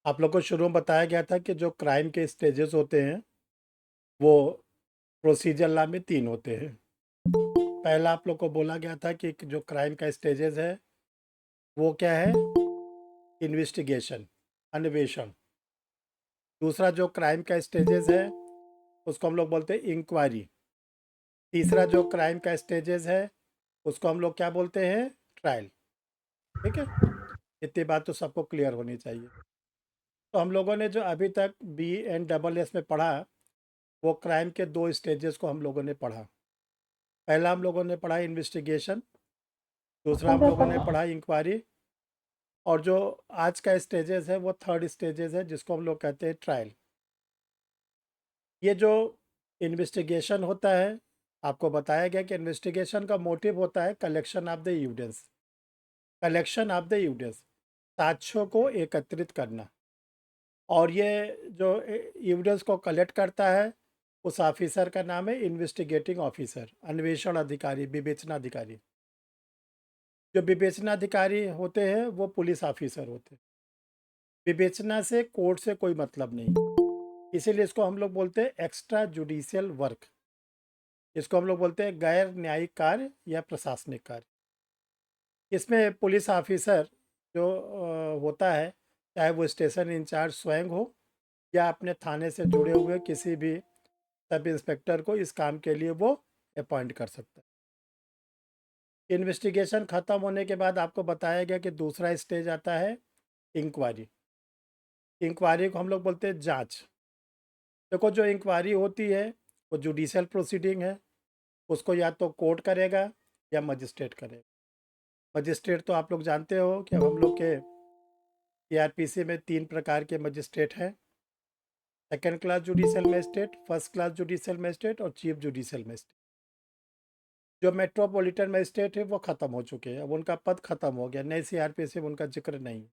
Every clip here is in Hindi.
आप लोग को शुरू में बताया गया था कि जो क्राइम के स्टेजेस होते हैं वो प्रोसीजर लॉ में 3 होते हैं। पहला आप लोग को बोला गया था कि जो क्राइम का स्टेजेस है वो क्या है? इन्वेस्टिगेशन, अन्वेषण। दूसरा जो क्राइम का स्टेजेस है उसको हम लोग बोलते हैं इंक्वायरी। तीसरा जो क्राइम का स्टेजेस है उसको हम लोग क्या बोलते हैं? ट्रायल। ठीक है, इतनी बात तो सबको क्लियर होनी चाहिए। तो हम लोगों ने जो अभी तक BNSS में पढ़ा वो क्राइम के 2 स्टेजेस को हम लोगों ने पढ़ा। पहला हम लोगों ने पढ़ा इन्वेस्टिगेशन, दूसरा हम लोगों ने पढ़ा इंक्वायरी, और जो आज का स्टेजेस है वो थर्ड स्टेजेस है जिसको हम लोग कहते हैं ट्रायल। ये जो इन्वेस्टिगेशन होता है, आपको बताया गया कि इन्वेस्टिगेशन का मोटिव होता है collection of the evidence. Collection of the evidence, साक्ष्यों को एकत्रित करना। और ये जो एविडेंस को कलेक्ट करता है उस ऑफिसर का नाम है इन्वेस्टिगेटिंग ऑफिसर, अन्वेषण अधिकारी, विवेचना अधिकारी। जो विवेचना अधिकारी होते हैं वो पुलिस ऑफिसर होते हैं। विवेचना से कोर्ट से कोई मतलब नहीं, इसीलिए इसको हम लोग बोलते हैं एक्स्ट्रा जुडिशियल वर्क। इसको हम लोग बोलते हैं गैर न्यायिक कार्य या प्रशासनिक कार्य। इसमें पुलिस ऑफिसर जो होता है, चाहे वो स्टेशन इंचार्ज स्वयं हो या अपने थाने से जुड़े हुए किसी भी सब इंस्पेक्टर को इस काम के लिए वो अपॉइंट कर सकता है। इन्वेस्टिगेशन खत्म होने के बाद आपको बताया गया कि दूसरा स्टेज आता है इंक्वायरी। इंक्वायरी को हम लोग बोलते हैं जांच। देखो, जो इंक्वायरी होती है वो जुडिशियल प्रोसीडिंग है। उसको या तो कोर्ट करेगा या मजिस्ट्रेट करेगा। मजिस्ट्रेट तो आप लोग जानते हो कि अब हम लोग के CRPC में 3 प्रकार के मजिस्ट्रेट हैं: second class judicial magistrate, first class judicial magistrate और चीफ जुडिशियल मजिस्ट्रेट। जो मेट्रोपॉलिटन मजिस्ट्रेट है वो ख़त्म हो चुके हैं, अब उनका पद ख़त्म हो गया, नई CRPC में उनका जिक्र नहीं।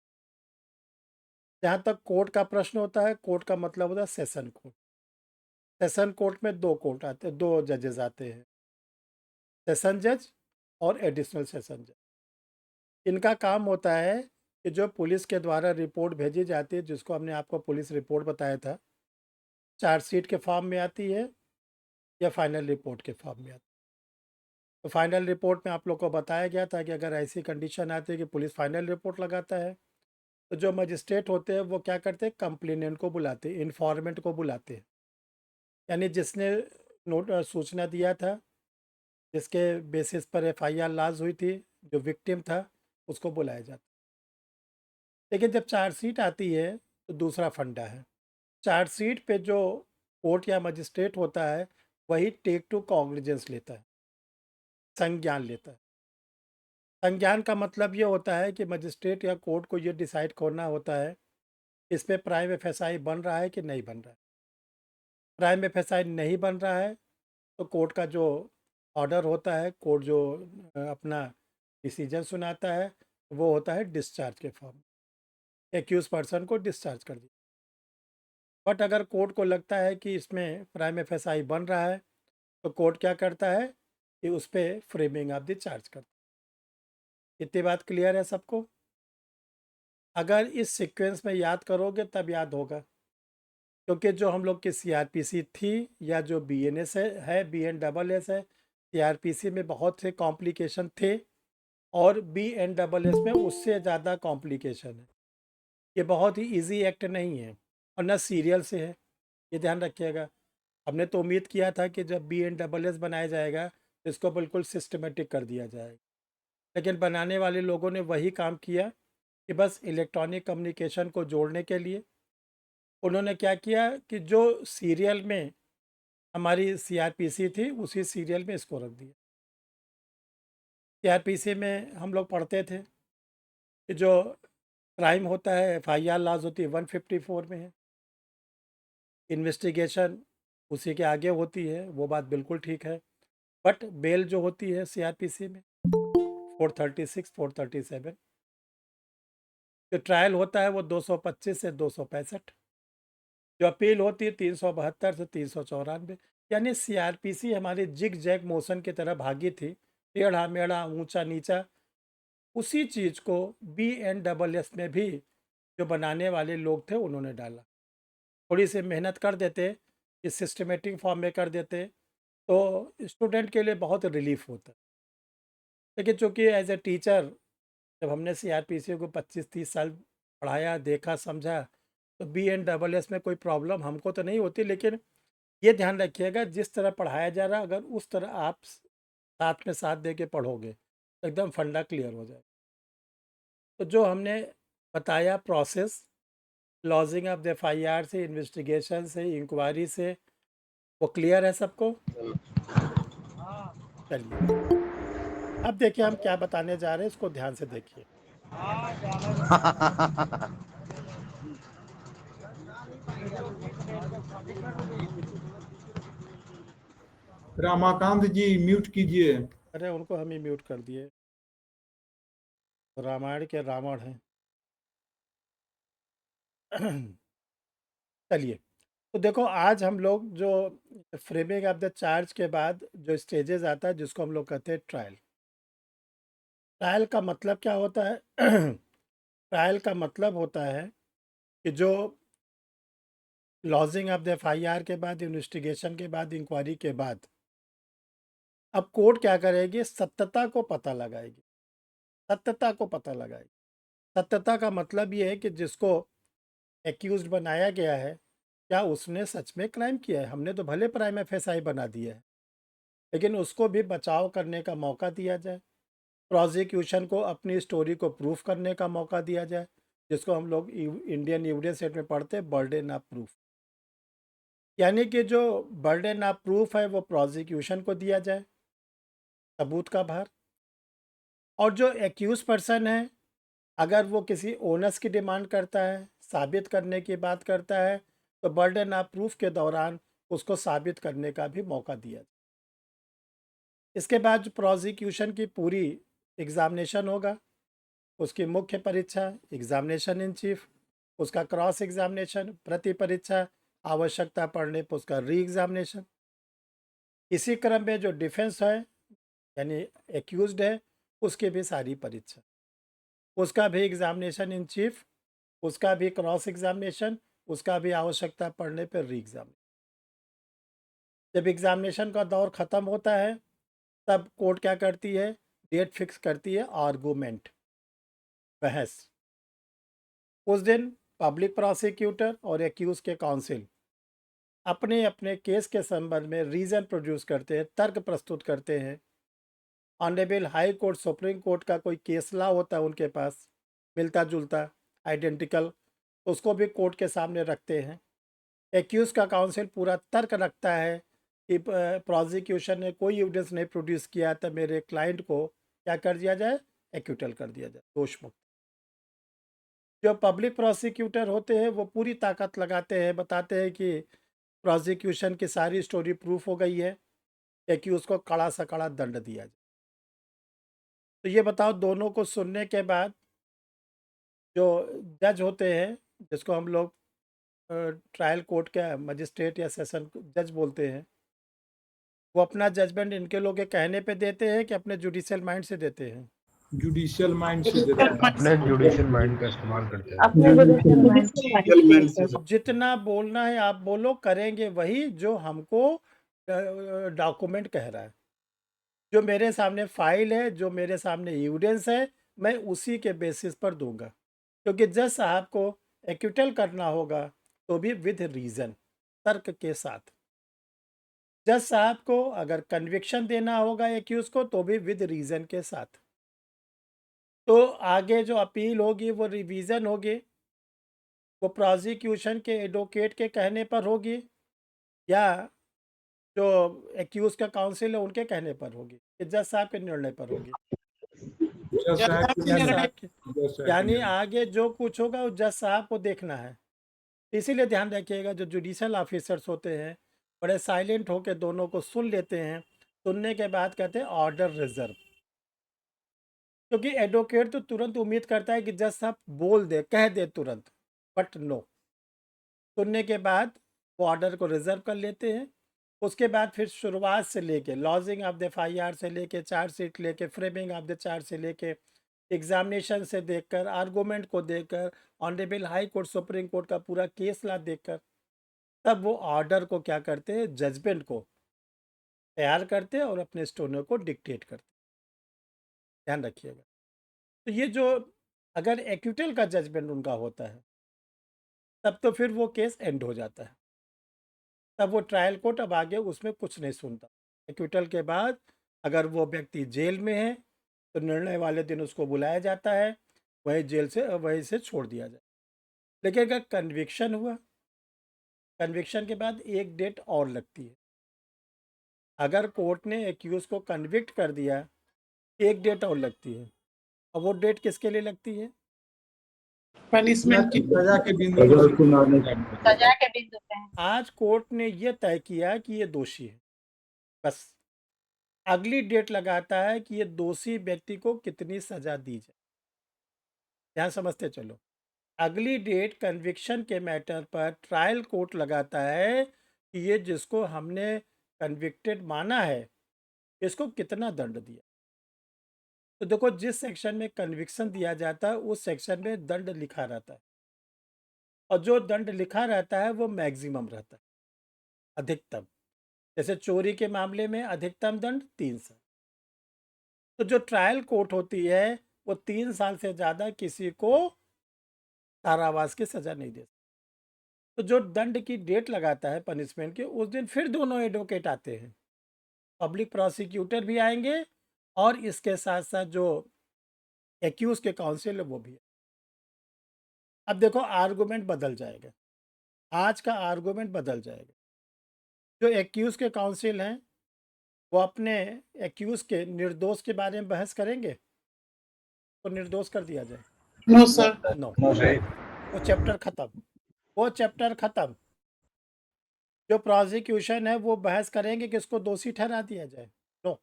जहाँ तक कोर्ट का प्रश्न होता है, कोर्ट का मतलब होता है सेशन कोर्ट। सेशन कोर्ट में 2 कोर्ट आते हैं, 2 जजेस आते हैं, सेशन जज और एडिशनल सेशन जज। इनका काम होता है कि जो पुलिस के द्वारा रिपोर्ट भेजी जाती है, जिसको हमने आपको पुलिस रिपोर्ट बताया था, चार्जशीट के फॉर्म में आती है या फाइनल रिपोर्ट के फॉर्म में आती है। तो फाइनल रिपोर्ट में आप लोग को बताया गया था कि अगर ऐसी कंडीशन आती है कि पुलिस फाइनल रिपोर्ट लगाता है, तो जो मजिस्ट्रेट होते हैं वो क्या करते हैं? कंप्लेनेंट को बुलाते हैं, इन्फॉर्मेंट को बुलाते हैं, यानी जिसने नोट सूचना दिया था, जिसके बेसिस पर FIR लॉन्च हुई थी, जो विक्टिम था, उसको बुलाया जाता है। लेकिन जब चार्जशीट आती है तो दूसरा फंडा है। चार्जशीट पे जो कोर्ट या मजिस्ट्रेट होता है वही टेक टू कॉग्निजेंस लेता है, संज्ञान लेता है। संज्ञान का मतलब ये होता है कि मजिस्ट्रेट या कोर्ट को ये डिसाइड करना होता है इस पे प्राइम FSI बन रहा है कि नहीं बन रहा है। प्राइम FSI नहीं बन रहा है तो कोर्ट का जो ऑर्डर होता है, कोर्ट जो अपना डिसीजन सुनाता है, वो होता है डिस्चार्ज के फॉर्म। एक्यूज पर्सन को डिस्चार्ज कर दिया। बट अगर कोर्ट को लगता है कि इसमें प्राइम FSI बन रहा है तो कोर्ट क्या करता है कि उस पर फ्रेमिंग ऑफ द चार्ज करता है। इतनी बात क्लियर है सबको? अगर इस सीक्वेंस में याद करोगे तब याद होगा, क्योंकि जो हम लोग की CRPC थी या जो BNS है, BNSS है, CRPC में बहुत से कॉम्प्लिकेशन थे और BNSS में उससे ज़्यादा कॉम्प्लिकेशन है। ये बहुत ही इजी एक्ट नहीं है और न सीरियल से है, ये ध्यान रखिएगा। हमने तो उम्मीद किया था कि जब BNSS बनाया जाएगा तो इसको बिल्कुल सिस्टमेटिक कर दिया जाएगा, लेकिन बनाने वाले लोगों ने वही काम किया कि बस इलेक्ट्रॉनिक कम्युनिकेशन को जोड़ने के लिए उन्होंने क्या किया कि जो सीरियल में हमारी CRPC थी उसी सीरियल में इसको रख दिया। CRPC में हम लोग पढ़ते थे कि जो क्राइम होता है, FIR लॉज होती है 154 में है, इन्वेस्टिगेशन उसी के आगे होती है, वो बात बिल्कुल ठीक है। बट बेल जो होती है CRPC में 436, 437, जो ट्रायल होता है वो 225 से 265, जो अपील होती है 372 से 394। यानी CRPC हमारी जिग जैग मोशन की तरह भागी थी, टेढ़ा मेढ़ा, ऊंचा नीचा। उसी चीज़ को BNSS में भी जो बनाने वाले लोग थे उन्होंने डाला। थोड़ी सी मेहनत कर देते, कि सिस्टमेटिक फॉर्म में कर देते, तो स्टूडेंट के लिए बहुत रिलीफ होता। लेकिन चूँकि एज़ ए टीचर जब हमने सीआरपीसी को 25-30 साल पढ़ाया, देखा, समझा, तो बीएनडब्ल्यूएस में कोई प्रॉब्लम हमको तो नहीं होती, लेकिन ये ध्यान रखिएगा जिस तरह पढ़ाया जा रहा है अगर उस तरह आप साथ में साथ दे के पढ़ोगे तो एकदम फंडा क्लियर हो जाए। तो जो हमने बताया process, lodging of the FIR से, इन्वेस्टिगेशन से, इंक्वायरी से, वो क्लियर है सबको? चलिए, अब देखिए हम क्या बताने जा रहे हैं, इसको ध्यान से देखिए। रामाकांत जी म्यूट कीजिए। अरे उनको हम ही म्यूट कर दिए, रामायण के रावण हैं। चलिए, तो देखो आज हम लोग जो फ्रेमिंग ऑफ द चार्ज के बाद जो स्टेजेस आता है जिसको हम लोग कहते हैं ट्रायल। ट्रायल का मतलब क्या होता है? ट्रायल का मतलब होता है कि जो लॉजिंग ऑफ द एफआईआर के बाद, इन्वेस्टिगेशन के बाद, इंक्वायरी के बाद, अब कोर्ट क्या करेगी? सत्यता को पता लगाएगी। सत्यता को पता लगाएगी। सत्यता का मतलब ये है कि जिसको एक्यूज्ड बनाया गया है, क्या उसने सच में क्राइम किया है? हमने तो भले प्राइम एफएसआई बना दिया है, लेकिन उसको भी बचाव करने का मौका दिया जाए, प्रोसिक्यूशन को अपनी स्टोरी को प्रूफ करने का मौका दिया जाए, जिसको हम लोग इंडियन एविडेंस एक्ट में पढ़ते हैं बर्डन ऑफ प्रूफ। यानी कि जो बर्डन ऑफ प्रूफ है वो प्रोसिक्यूशन को दिया जाए, सबूत का भार। और जो एक्यूज पर्सन है, अगर वो किसी ओनर्स की डिमांड करता है, साबित करने की बात करता है, तो बर्डन ऑफ प्रूफ के दौरान उसको साबित करने का भी मौका दिया जाए। इसके बाद प्रोसिक्यूशन की पूरी एग्जामिनेशन होगा, उसकी मुख्य परीक्षा एग्जामिनेशन इन चीफ, उसका क्रॉस एग्जामिनेशन प्रति परीक्षा, आवश्यकता पड़ने पर उसका री एग्जामिनेशन। इसी क्रम में जो डिफेंस है यानी एक्यूज्ड है, उसकी भी सारी परीक्षा, उसका भी एग्जामिनेशन इन चीफ, उसका भी क्रॉस एग्जामिनेशन, उसका भी आवश्यकता पड़ने पर री एग्जामिनेशन। जब एग्जामिनेशन का दौर ख़त्म होता है तब कोर्ट क्या करती है? डेट फिक्स करती है आर्गूमेंट, बहस। उस दिन पब्लिक प्रोसिक्यूटर और एक्यूज के काउंसिल अपने अपने केस के संबंध में रीज़न प्रोड्यूस करते हैं, तर्क प्रस्तुत करते हैं। Honourable High Court, Supreme Court का कोई केस लॉ होता है उनके पास, मिलता जुलता, आइडेंटिकल, उसको भी कोर्ट के सामने रखते हैं। एक्यूज का काउंसिल पूरा तर्क रखता है कि प्रोसिक्यूशन ने कोई एविडेंस नहीं प्रोड्यूस किया तो मेरे क्लाइंट को क्या कर दिया जाए? एक्यूटल कर दिया जाए, दोष मुक्त। जो पब्लिक प्रोसिक्यूटर होते हैं वो पूरी ताकत लगाते हैं, बताते हैं कि प्रोसिक्यूशन की सारी स्टोरी प्रूफ हो गई है, एक्यूज को कड़ा सा कड़ा दंड दिया जाए। तो ये बताओ, दोनों को सुनने के बाद जो जज होते हैं, जिसको हम लोग ट्रायल कोर्ट के मजिस्ट्रेट या सेशन जज बोलते हैं, वो अपना जजमेंट इनके लोग के कहने पे देते हैं कि अपने जुडिशियल माइंड से देते हैं? जुडिशियल माइंड से देते हैं। अपने जुडिशियल माइंड का इस्तेमाल करते हैं। अपने जुडिशियल माइंड से जितना बोलना है आप बोलो, करेंगे वही जो हमको डॉक्यूमेंट कह रहा है। जो मेरे सामने फाइल है, जो मेरे सामने एविडेंस है, मैं उसी के बेसिस पर दूंगा। क्योंकि जज साहब को एक्यूटल करना होगा तो भी विद रीज़न, तर्क के साथ। जज साहब को अगर कन्विक्शन देना होगा एक्यूज को तो भी विद रीज़न के साथ। तो आगे जो अपील होगी वो रिवीजन होगी, वो प्रोसिक्यूशन के एडवोकेट के कहने पर होगी या जो एक्यूज का काउंसिल है उनके कहने पर होगी, कि जज साहब के निर्णय पर होगी? जज साहब के जज साहब के, जज साहब यानी के आगे जो कुछ होगा वो जज साहब को देखना है। इसीलिए ध्यान रखिएगा, जो जुडिशियल ऑफिसर्स होते हैं बड़े साइलेंट होकर दोनों को सुन लेते हैं, सुनने के बाद कहते हैं ऑर्डर रिजर्व। क्योंकि एडवोकेट तो तुरंत उम्मीद करता है कि जज साहब बोल दे, कह दे तुरंत, बट नो, सुनने के बाद वो ऑर्डर को रिजर्व कर लेते हैं। उसके बाद फिर शुरुआत से लेके लॉजिंग ऑफ द एफआईआर से लेके चार्जशीट लेके फ्रेमिंग ऑफ द चार्ज से लेके एग्जामिनेशन से देखकर, आर्गूमेंट को देखकर, honourable High Court Supreme Court का पूरा केस ला देखकर, तब वो ऑर्डर को क्या करते हैं, जजमेंट को तैयार करते हैं और अपने स्टोनर को डिक्टेट करते हैं। ध्यान रखिएगा। तो ये जो अगर एक्यूटल का जजमेंट उनका होता है तब तो फिर वो केस एंड हो जाता है, तब वो ट्रायल कोर्ट अब आगे उसमें कुछ नहीं सुनता। एक्यूटल के बाद अगर वो व्यक्ति जेल में है तो निर्णय वाले दिन उसको बुलाया जाता है, वही जेल से वहीं से छोड़ दिया जाए। लेकिन अगर कन्विक्शन हुआ, कन्विक्शन के बाद एक डेट और लगती है। अगर कोर्ट ने एक्यूज को कन्विक्ट कर दिया, एक डेट और लगती है। और वो डेट किसके लिए लगती है? पनिशमेंट की सजा के बिंदु अगर पर सुनाने सजा के बिंदु पे है। आज कोर्ट ने ये तय किया कि ये दोषी है, बस अगली डेट लगाता है कि ये दोषी व्यक्ति को कितनी सजा दी जाए। ध्यान समझते चलो। अगली डेट कन्विक्शन के मैटर पर ट्रायल कोर्ट लगाता है कि ये जिसको हमने कन्विक्टेड माना है इसको कितना दंड दिया। तो देखो, जिस सेक्शन में कन्विक्शन दिया जाता है उस सेक्शन में दंड लिखा रहता है, और जो दंड लिखा रहता है वो मैक्सिमम रहता है, अधिकतम। जैसे चोरी के मामले में अधिकतम दंड 3 साल। तो जो ट्रायल कोर्ट होती है वो 3 साल से ज़्यादा किसी को कारावास की सज़ा नहीं दे सकती। तो जो दंड की डेट लगाता है पनिशमेंट की, उस दिन फिर दोनों एडवोकेट आते हैं, पब्लिक प्रोसिक्यूटर भी आएंगे और इसके साथ साथ जो एक्यूज के काउंसिल है वो भी है। अब देखो, आर्गूमेंट बदल जाएगा, आज का आर्गूमेंट बदल जाएगा। जो एक्यूज के काउंसिल हैं वो अपने एक्यूज के निर्दोष के बारे में बहस करेंगे तो निर्दोष कर दिया जाए। No sir. नो, सही वो चैप्टर खत्म, वो चैप्टर खत्म। जो प्रोसिक्यूशन है वो बहस करेंगे कि इसको दोषी ठहरा दिया जाए। No,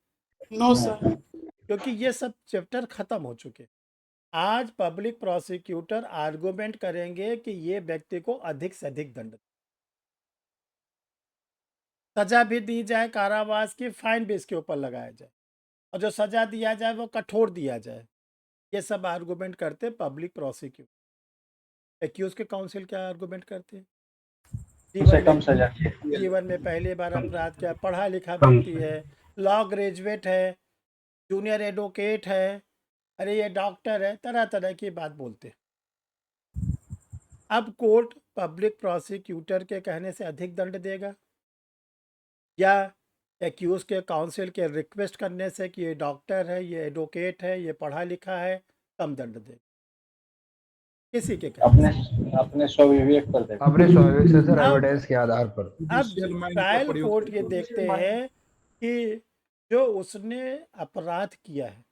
no sir. क्योंकि ये सब चैप्टर खत्म हो चुके। आज पब्लिक प्रोसिक्यूटर आर्गुमेंट करेंगे कि ये व्यक्ति को अधिक से अधिक दंड, सजा भी दी जाए कारावास की, फाइन भी इसके ऊपर लगाया जाए, और जो सजा दिया जाए वो कठोर दिया जाए। ये सब आर्गुमेंट करते पब्लिक प्रोसिक्यूटर। एक्यूज के काउंसिल क्या आर्गुमेंट करते हैं? जीवन में पहली बार अपराध किया, पढ़ा लिखा व्यक्ति है, लॉ ग्रेजुएट है, जूनियर एडवोकेट है, अरे ये डॉक्टर है, तरह तरह की बात बोलते हैं। अब कोर्ट पब्लिक प्रोसिक्यूटर के कहने से अधिक दंड देगा या एक्यूज के काउंसिल के रिक्वेस्ट करने से कि ये डॉक्टर है, ये एडवोकेट है, ये पढ़ा लिखा है, कम दंड देगा? किसी के कहने से। अपने स्वविवेक पर देखा, अपने स्वविवेक से सर, अब एविडेंस के आधार पर। अब जुडिशियल माइंड का ट्रायल प्रयोग कोर्ट ये करते हुए। देखते हैं कि जो उसने अपराध किया है,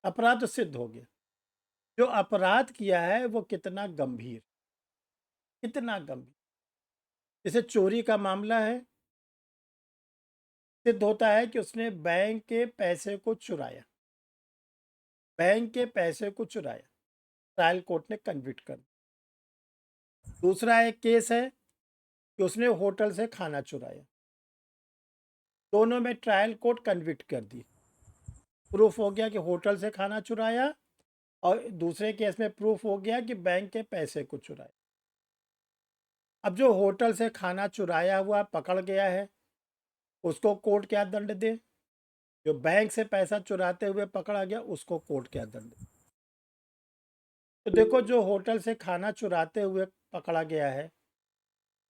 अपराध सिद्ध हो गया, जो अपराध किया है वो कितना गंभीर, कितना गंभीर। जैसे चोरी का मामला है, सिद्ध होता है कि उसने बैंक के पैसे को चुराया, बैंक के पैसे को चुराया, ट्रायल कोर्ट ने कन्विक्ट कर दिया। दूसरा एक केस है कि उसने होटल से खाना चुराया, दोनों में ट्रायल कोर्ट कन्विक्ट कर दी। प्रूफ हो गया कि होटल से खाना चुराया, और दूसरे केस में प्रूफ हो गया कि बैंक के पैसे को चुराया। अब जो होटल से खाना चुराया हुआ पकड़ गया है उसको कोर्ट क्या दंड दे, जो बैंक से पैसा चुराते हुए पकड़ा गया उसको कोर्ट क्या दंड दे? तो देखो, जो होटल से खाना चुराते हुए पकड़ा गया है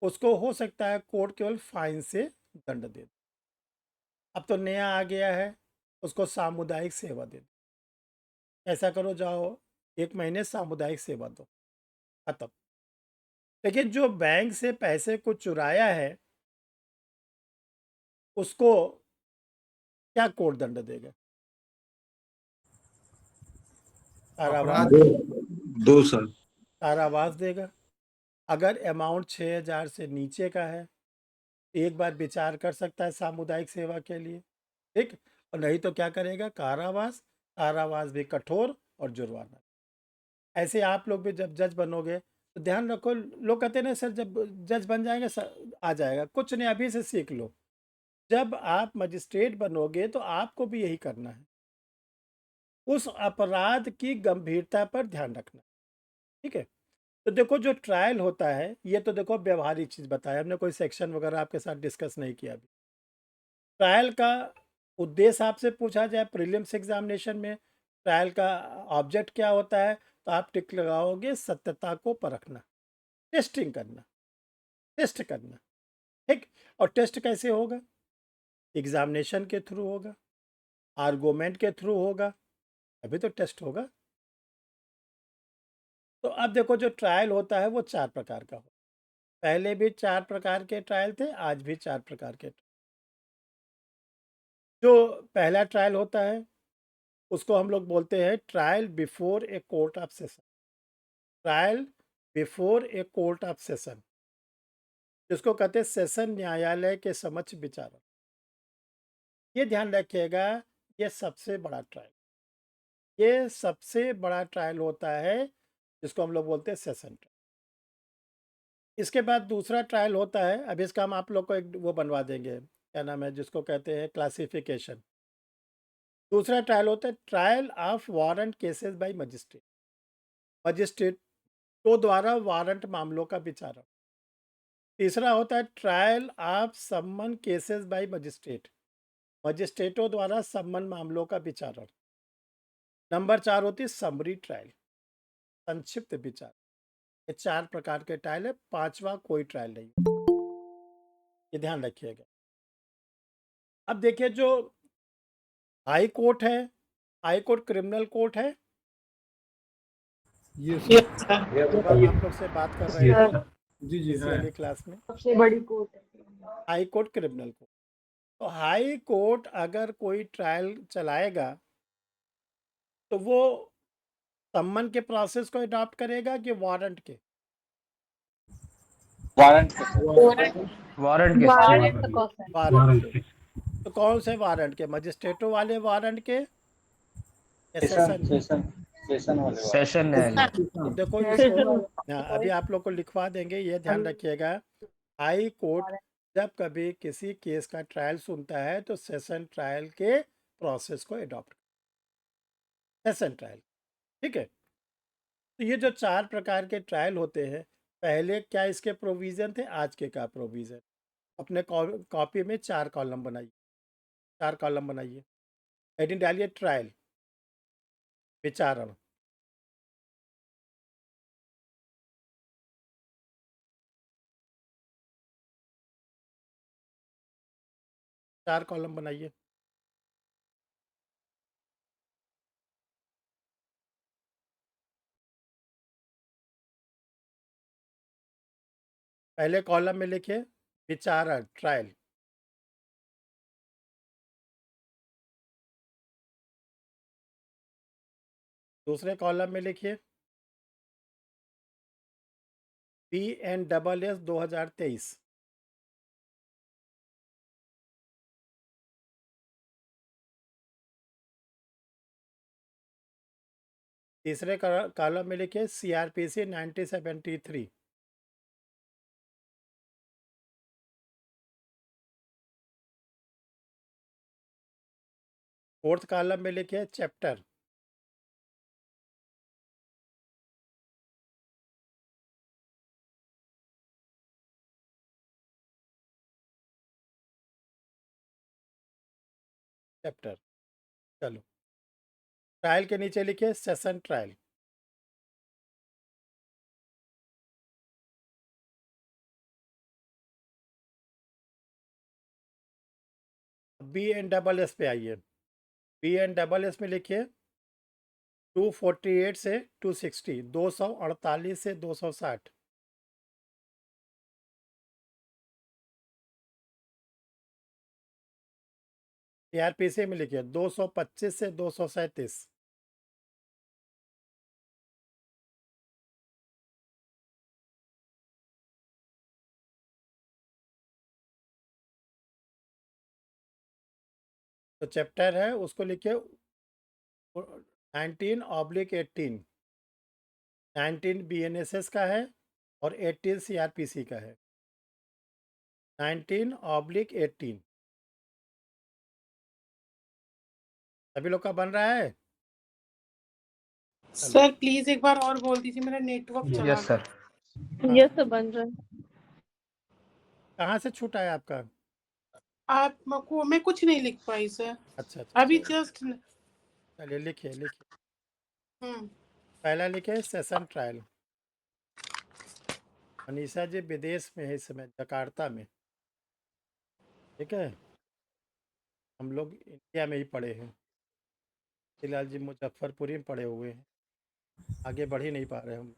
उसको हो सकता है कोर्ट केवल फाइन से दंड दे। अब तो नया आ गया है, उसको सामुदायिक सेवा दे दो। ऐसा करो, जाओ 1 महीने सामुदायिक सेवा दो, खत्म। लेकिन जो बैंक से पैसे को चुराया है उसको क्या कोर्ट दंड देगा? कारावास, अपराध 2 साल। कारावास देगा। अगर अमाउंट 6,000 से नीचे का है एक बार विचार कर सकता है सामुदायिक सेवा के लिए, ठीक। और नहीं तो क्या करेगा? कारावास, कारावास भी कठोर और जुर्माना। ऐसे आप लोग भी जब जज बनोगे तो ध्यान रखो, लोग कहते हैं ना सर जब जज बन जाएंगे आ जाएगा, कुछ नहीं, अभी से सीख लो। जब आप मजिस्ट्रेट बनोगे तो आपको भी यही करना है। उस अपराध की गंभीरता पर ध्यान रखना। ठीक है, तो देखो जो ट्रायल होता है, ये तो देखो व्यवहारिक चीज़ बताया हमने, कोई सेक्शन वगैरह आपके साथ डिस्कस नहीं किया अभी। ट्रायल का उद्देश्य आपसे पूछा जाए प्रीलिम्स एग्जामिनेशन में, ट्रायल का ऑब्जेक्ट क्या होता है, तो आप टिक लगाओगे सत्यता को परखना, टेस्टिंग करना, टेस्ट करना। ठीक, और टेस्ट कैसे होगा? एग्जामिनेशन के थ्रू होगा, आर्गूमेंट के थ्रू होगा, अभी तो टेस्ट होगा। तो अब देखो जो ट्रायल होता है वो 4 प्रकार का होता है। पहले भी 4 प्रकार के ट्रायल थे, आज भी 4 प्रकार के। जो पहला ट्रायल होता है उसको हम लोग बोलते हैं trial before a court of session. Trial before a court of session, जिसको कहते हैं सेशन न्यायालय के समक्ष विचारण। ये ध्यान रखिएगा, ये सबसे बड़ा ट्रायल, ये सबसे बड़ा ट्रायल होता है, जिसको हम लोग बोलते हैं सेशन ट्रायल। इसके बाद दूसरा ट्रायल होता है, अभी इसका हम आप लोग को एक वो बनवा देंगे, क्या नाम है, जिसको कहते हैं क्लासिफिकेशन। दूसरा ट्रायल होता है trial of warrant cases bye magistrate, मजिस्ट्रेटों द्वारा वारंट मामलों का विचारण। तीसरा होता है ट्रायल ऑफ सम्मन केसेस बाय मजिस्ट्रेट, मजिस्ट्रेटों द्वारा सम्मन मामलों का विचारण। नंबर 4 होती है समरी ट्रायल, संक्षिप्त विचार। ये 4 प्रकार के ट्रायल है, पांचवा कोई ट्रायल नहीं, ये ध्यान रखिएगा। अब देखिए जो हाई कोर्ट है, हाई कोर्ट क्रिमिनल कोर्ट है, Yes, Yes, sir. sir. हम आप लोग से बात कर रहे Yes, थे sir. जी जी इसी है। वाली क्लास में। सबसे बड़ी कोर्ट है। हाई कोर्ट क्रिमिनल कोर्ट, तो हाई कोर्ट अगर कोई ट्रायल चलाएगा तो वो सम्मन के प्रोसेस को अडॉप्ट करेगा कि वारंट के? वारंट वारंट के वारंट कौन सा है? वारंट के। तो कौन से वारंट के? मजिस्ट्रेटों वाले वारंट के या सेशन के? सेशन वाले सेशन न्यायालय। तो देखो इसको अभी आप लोग को लिखवा देंगे, ये ध्यान रखिएगा। हाई कोर्ट जब कभी किसी केस का ट्रायल सुनता है तो सेशन ट्रायल के प्रोसेस को अडॉप्ट, सेशन ट्रायल। ठीक है, तो ये जो 4 प्रकार के ट्रायल होते हैं, पहले क्या इसके प्रोविज़न थे, आज के क्या प्रोविज़न? अपने कॉपी में 4 कॉलम बनाइए, 4 कॉलम बनाइए। हेडिंग डालिए ट्रायल, विचारण, चार कॉलम बनाइए। पहले कॉलम में लिखिए विचारण, ट्रायल। दूसरे कॉलम में लिखिए BNSS 2023। तीसरे कॉलम में लिखिए CRPC 1973। फोर्थ कॉलम में लिखिए चैप्टर। चैप्टर, चलो। ट्रायल के नीचे लिखिए सेशन ट्रायल। BNSS पे आइए। BNSS में लिखिए 248 से 260, 248 से 260। CRPC में लिखिए 225 से 237। तो चैप्टर है उसको लिखिए 19/18। 19 BNSS का है और 18 CRPC का है। 19/18 सभी लोग का बन रहा है। सर प्लीज एक बार और बोल दीजिए, मेरा नेटवर्क चला यस सर। यस सर बन रहा है। कहाँ से छूटा है आपका? आपको मैं कुछ नहीं लिख पाई सर, अच्छा अच्छा, अभी जस्ट। चलिए लिखिए लिखिए। हम्म। पहला लिखे सेशन ट्रायल। मनीषा जी विदेश में है इस समय, जकार्ता में। ठीक है, हम लोग इंडिया में ही पढ़े हैं। फिलहाल जी मुजफ्फरपुरी में पढ़े हुए हैं, आगे बढ़ ही नहीं पा रहे हम।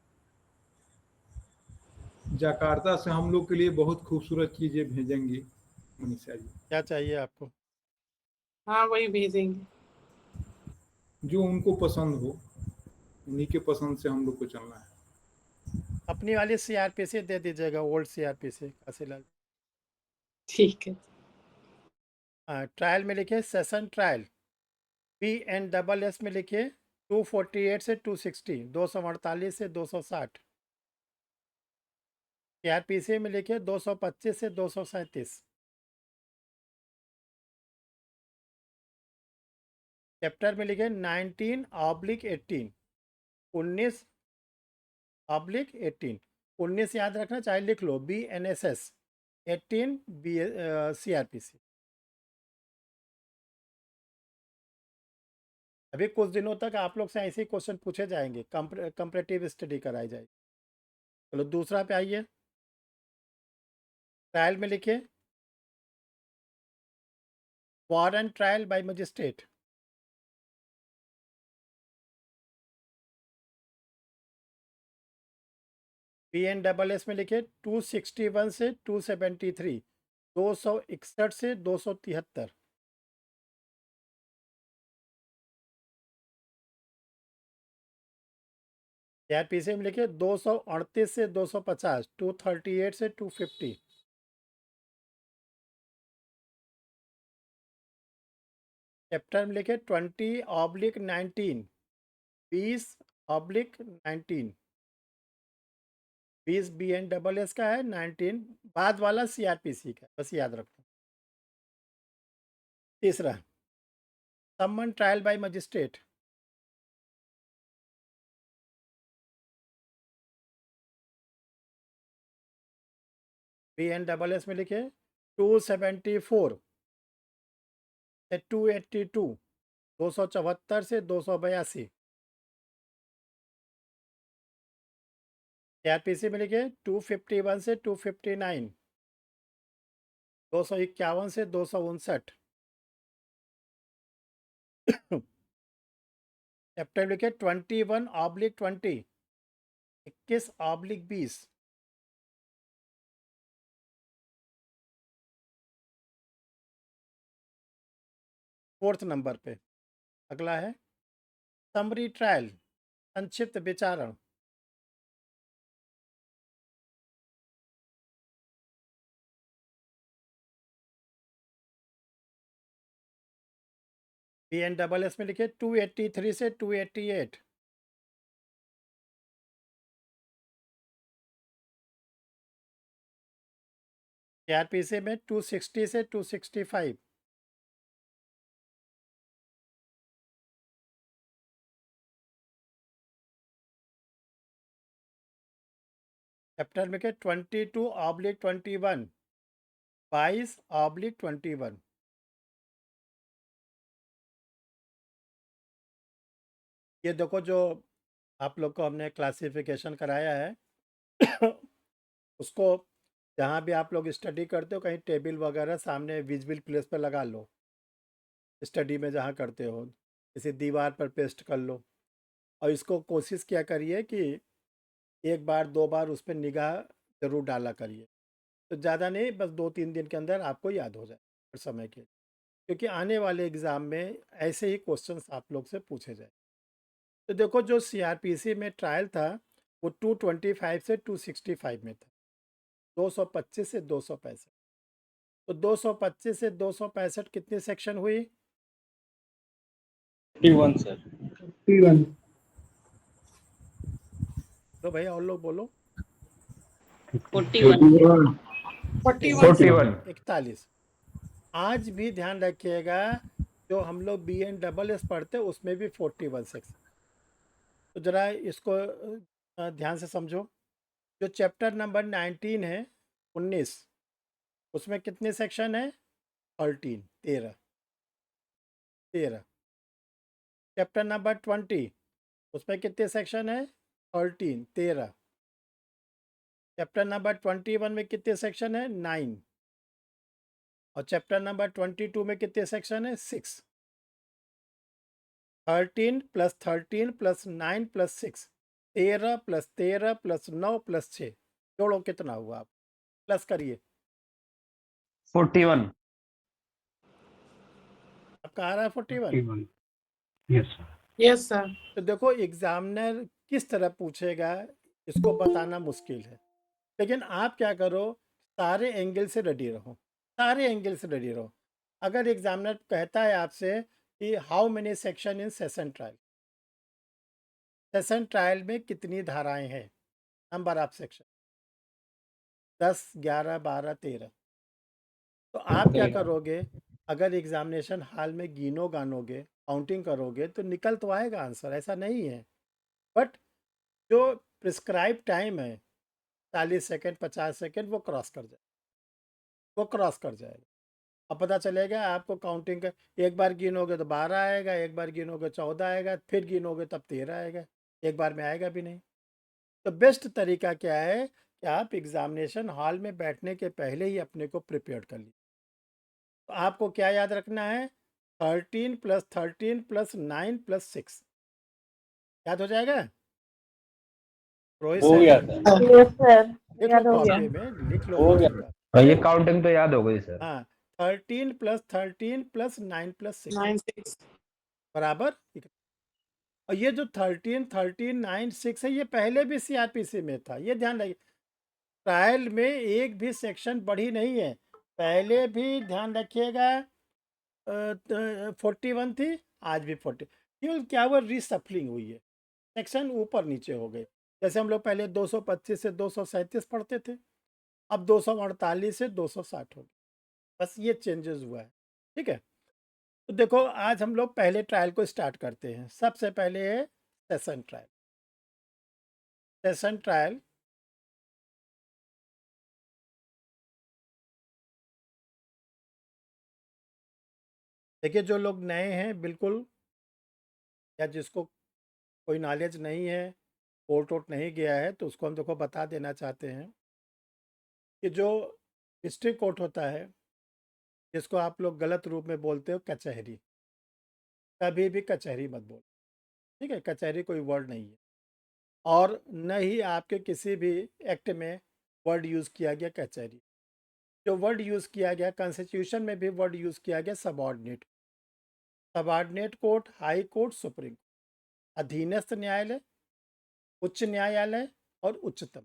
जकार्ता से हम लोग के लिए बहुत खूबसूरत चीजें भेजेंगी मनीषा जी, क्या चाहिए आपको? हाँ वही भेजेंगे। जो उनको पसंद हो, उन्हीं के पसंद से हम लोग को चलना है। अपनी वाली सीआरपीसी दे दीजिएगा, ओल्ड सीआरपीसी काशीलाल। ठीक है। ट्रायल में लिखिए सेशन ट्रायल। PNSS में लिखिए 248 से 260, 248 से 260। सीआरपीसी में लिखिए 225 से 237। चैप्टर में लिखिए 19/18, 19/18। 19 याद रखना, चाहे लिख लो BNSS, 18 CRPC। अभी कुछ दिनों तक आप लोग से ऐसे ही क्वेश्चन पूछे जाएंगे, कंपैरेटिव स्टडी कराई जाएगी। चलो दूसरा पे आइए। ट्रायल में लिखिए warrant trial by magistrate. PNSS में लिखिए 261 से 273, 261 से 273। CRPC में लिखिए 238 से 250, 238 से 250। चैप्टर में लिखे 20/19, 20/19। 20 BNSS का है, 19 बाद वाला CRPC का, बस याद रखो। तीसरा समन ट्रायल बाय मजिस्ट्रेट। BNSS में लिखे 274 से 282, 274 से 282। CRPC में लिखे 251 से 259, 251 से 259। चैप्टर लिखे 21/20, 21/20। फोर्थ नंबर पे अगला है समरी ट्रायल, संक्षिप्त विचारण। BNSS में लिखे 283 से 288। CRPC में 260 से 265। चैप्टर में के 22/21, 22/21। ये देखो जो आप लोग को हमने क्लासिफिकेशन कराया है उसको जहाँ भी आप लोग स्टडी करते हो कहीं टेबल वगैरह सामने विजिबल प्लेस पर लगा लो। स्टडी में जहाँ करते हो किसी दीवार पर पेस्ट कर लो, और इसको कोशिश क्या करिए कि एक बार दो बार उस पर निगाह ज़रूर डाला करिए। तो ज़्यादा नहीं, बस 2-3 दिन के अंदर आपको याद हो जाए हर समय के, क्योंकि आने वाले एग्ज़ाम में ऐसे ही क्वेश्चंस आप लोग से पूछे जाए। तो देखो जो CRPC में ट्रायल था वो 225 से 265 में था, 225 से 265। तो 225 से 265 कितनी सेक्शन हुई? 51 सर। तो भाई और लोग बोलो। 41। 41। आज भी ध्यान रखिएगा जो हम लोग BNSS पढ़ते हैं उसमें भी 41 सेक्शन। तो ज़रा इसको ध्यान से समझो। जो चैप्टर नंबर 19 है 19, उसमें कितने सेक्शन है? 13। चैप्टर नंबर 20, उसमें कितने सेक्शन है? 13। चैप्टर नंबर 21 में कितने सेक्शन है? 9। और चैप्टर नंबर 22 में कितने सेक्शन है? 6। 13 + 13 + 9 + 6, 13 + 13 + 9 + 6, जोड़ो कितना हुआ? आप प्लस करिए। 41। आपका आ रहा है 41। Yes sir. Yes sir. तो देखो एग्जामिनर किस तरह पूछेगा इसको बताना मुश्किल है, लेकिन आप क्या करो, सारे एंगल से रेडी रहो, सारे एंगल से रेडी रहो। अगर एग्जामिनर कहता है आपसे कि how many section in session trial, session trial में कितनी धाराएं हैं, नंबर ऑफ सेक्शन 10, 11, 12, 13, तो आप क्या करोगे? अगर एग्जामिनेशन हॉल में गिनो गानोगे, काउंटिंग करोगे तो निकल तो आएगा आंसर, ऐसा नहीं है। बट जो प्रिस्क्राइब टाइम है 40 सेकंड 50 सेकंड वो क्रॉस कर जाएगा। अब पता चलेगा आपको काउंटिंग का, एक बार गिनोगे तो 12 आएगा, एक बार गिनोगे 14 आएगा, फिर गिनोगे तब 13 आएगा, एक बार में आएगा भी नहीं। तो बेस्ट तरीका क्या है कि आप एग्जामिनेशन हॉल में बैठने के पहले ही अपने को प्रिपेयर कर लीजिए। तो आपको क्या याद रखना है? 13 + 13 + 9 + 6 याद हो जाएगा? रोहित हो सर गया था। यस सर, लिख लो याद हो गया। कॉपी में, लिख लो हो गया। फटाफट। और ये काउंटिंग तो याद हो गई सर। हाँ, 13 + 13 + 9 + 6 9 6 बराबर। और ये जो 13 13 9 6 है ये पहले भी सीआरपीसी में था, ये ध्यान रखिए। ट्रायल में एक भी सेक्शन बढ़ी नहीं है, पहले भी ध्यान रखिएगा 41 थी, आज भी 40। केवल क्या हुआ, रीसफलिंग हुई है, सेक्शन ऊपर नीचे हो गए। जैसे हम लोग पहले 225 से 237 पढ़ते थे, अब 248 से 260 हो गए, बस ये चेंजेस हुआ है। ठीक है, तो देखो आज हम लोग पहले ट्रायल को स्टार्ट करते हैं। सबसे पहले है सेशन ट्रायल। सेशन ट्रायल देखिए, जो लोग नए हैं बिल्कुल, या जिसको कोई नॉलेज नहीं है, कोर्ट वोट नहीं गया है, तो उसको हम देखो बता देना चाहते हैं कि जो डिस्ट्रिक्ट कोर्ट होता है, जिसको आप लोग गलत रूप में बोलते हो कचहरी, कभी भी कचहरी मत बोलो। ठीक है, कचहरी कोई वर्ड नहीं है, और न ही आपके किसी भी एक्ट में वर्ड यूज़ किया गया कचहरी। जो वर्ड यूज़ किया गया कॉन्स्टिट्यूशन में भी वर्ड यूज़ किया गया subordinate. Subordinate court, high Court, Supreme court, अधीनस्थ न्यायालय, उच्च न्यायालय और उच्चतम।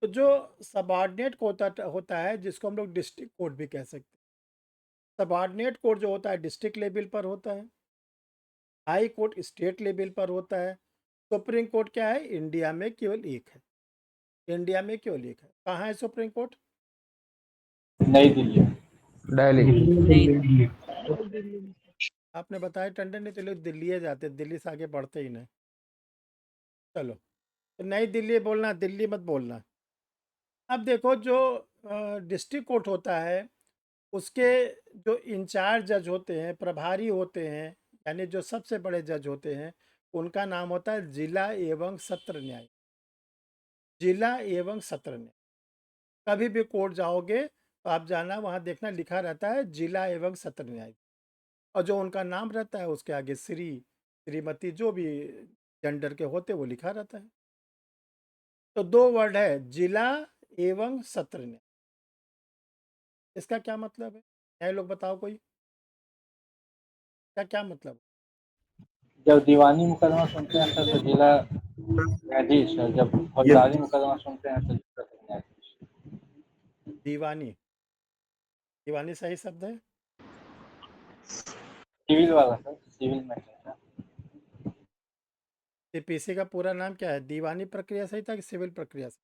तो जो सबऑर्डिनेट होता है जिसको हम लोग डिस्ट्रिक्ट कोर्ट भी कह सकते हैं। सबऑर्डिनेट कोर्ट जो होता है डिस्ट्रिक्ट लेवल पर होता है, हाई कोर्ट स्टेट लेवल पर होता है, सुप्रीम कोर्ट क्या है, इंडिया में केवल एक है, इंडिया में केवल एक है। कहाँ है सुप्रीम कोर्ट? नई दिल्ली। दिल्ली। आपने बताया टंडन ने, चलो दिल्ली जाते, दिल्ली से आगे बढ़ते ही नहीं। चलो, तो नई दिल्ली बोलना, दिल्ली मत बोलना। अब देखो जो डिस्ट्रिक्ट कोर्ट होता है उसके जो इंचार्ज जज होते हैं, प्रभारी होते हैं, यानी जो सबसे बड़े जज होते हैं, उनका नाम होता है जिला एवं सत्र न्याय। जिला एवं सत्र न्याय, कभी भी कोर्ट जाओगे तो आप जाना, वहाँ देखना लिखा रहता है जिला एवं सत्र न्याय, और जो उनका नाम रहता है उसके आगे श्री, श्रीमती, जो भी जेंडर के होते वो लिखा रहता है। तो दो वर्ड है, जिला एवं सत्र न्याय। इसका क्या मतलब है? न्याय लोग बताओ कोई, क्या क्या मतलब? जब दीवानी मुकदमा सुनते हैं सर तो जिला न्यायाधीश, और जब फौजदारी मुकदमा सुनते हैं तो जिला न्यायाधीश। दीवानी, दीवानी सही शब्द है? सिविल वाला सर, सिविल मैटर। सीपीसी का पूरा नाम क्या है? दीवानी प्रक्रिया सही था कि सिविल प्रक्रिया से?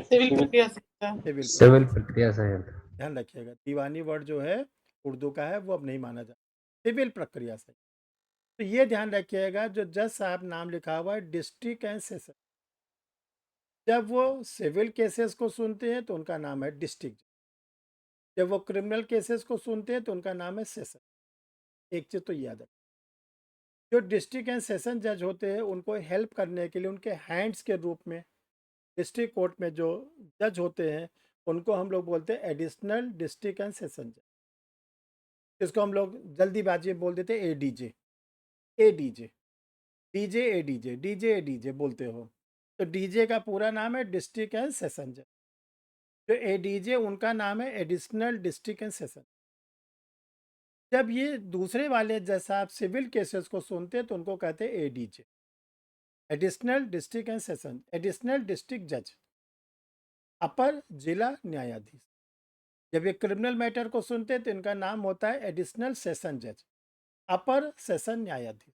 सिविल प्रक्रिया से था। सिविल प्रक्रिया। सिविल प्रक्रिया से है। ध्यान रखिएगा, दीवानी वर्ड जो है उर्दू का है वो अब नहीं माना जाता, सिविल प्रक्रिया से। तो ये ध्यान रखिएगा, जो जज साहब नाम लिखा हुआ है डिस्ट्रिक्ट एंड सेशन, जब वो सिविल केसेस को सुनते हैं तो उनका नाम है डिस्ट्रिक्ट, जब वो क्रिमिनल केसेस को सुनते हैं तो उनका नाम है सेशन। एक चीज़ तो याद रखें, जो डिस्ट्रिक्ट एंड सेशन जज होते हैं उनको हेल्प करने के लिए उनके हैंड्स के रूप में डिस्ट्रिक्ट कोर्ट में जो जज होते हैं उनको हम लोग बोलते हैं एडिशनल डिस्ट्रिक्ट एंड सेशन जज, इसको हम लोग जल्दीबाजी में बोल देते हैं ADJ, ADJ, DJ ADJ, DJ ADJ बोलते हो। तो डीजे का पूरा नाम है डिस्ट्रिक्ट एंड सेशन जज, जो एडीजे उनका नाम है एडिशनल डिस्ट्रिक्ट एंड सेशन। जब ये दूसरे वाले जज साहब सिविल केसेस को सुनते हैं तो उनको कहते हैं ADJ, additional district and session, additional district जज, अपर जिला न्यायाधीश। जब ये क्रिमिनल मैटर को सुनते हैं तो इनका नाम होता है एडिशनल सेशन जज, अपर सेशन न्यायाधीश।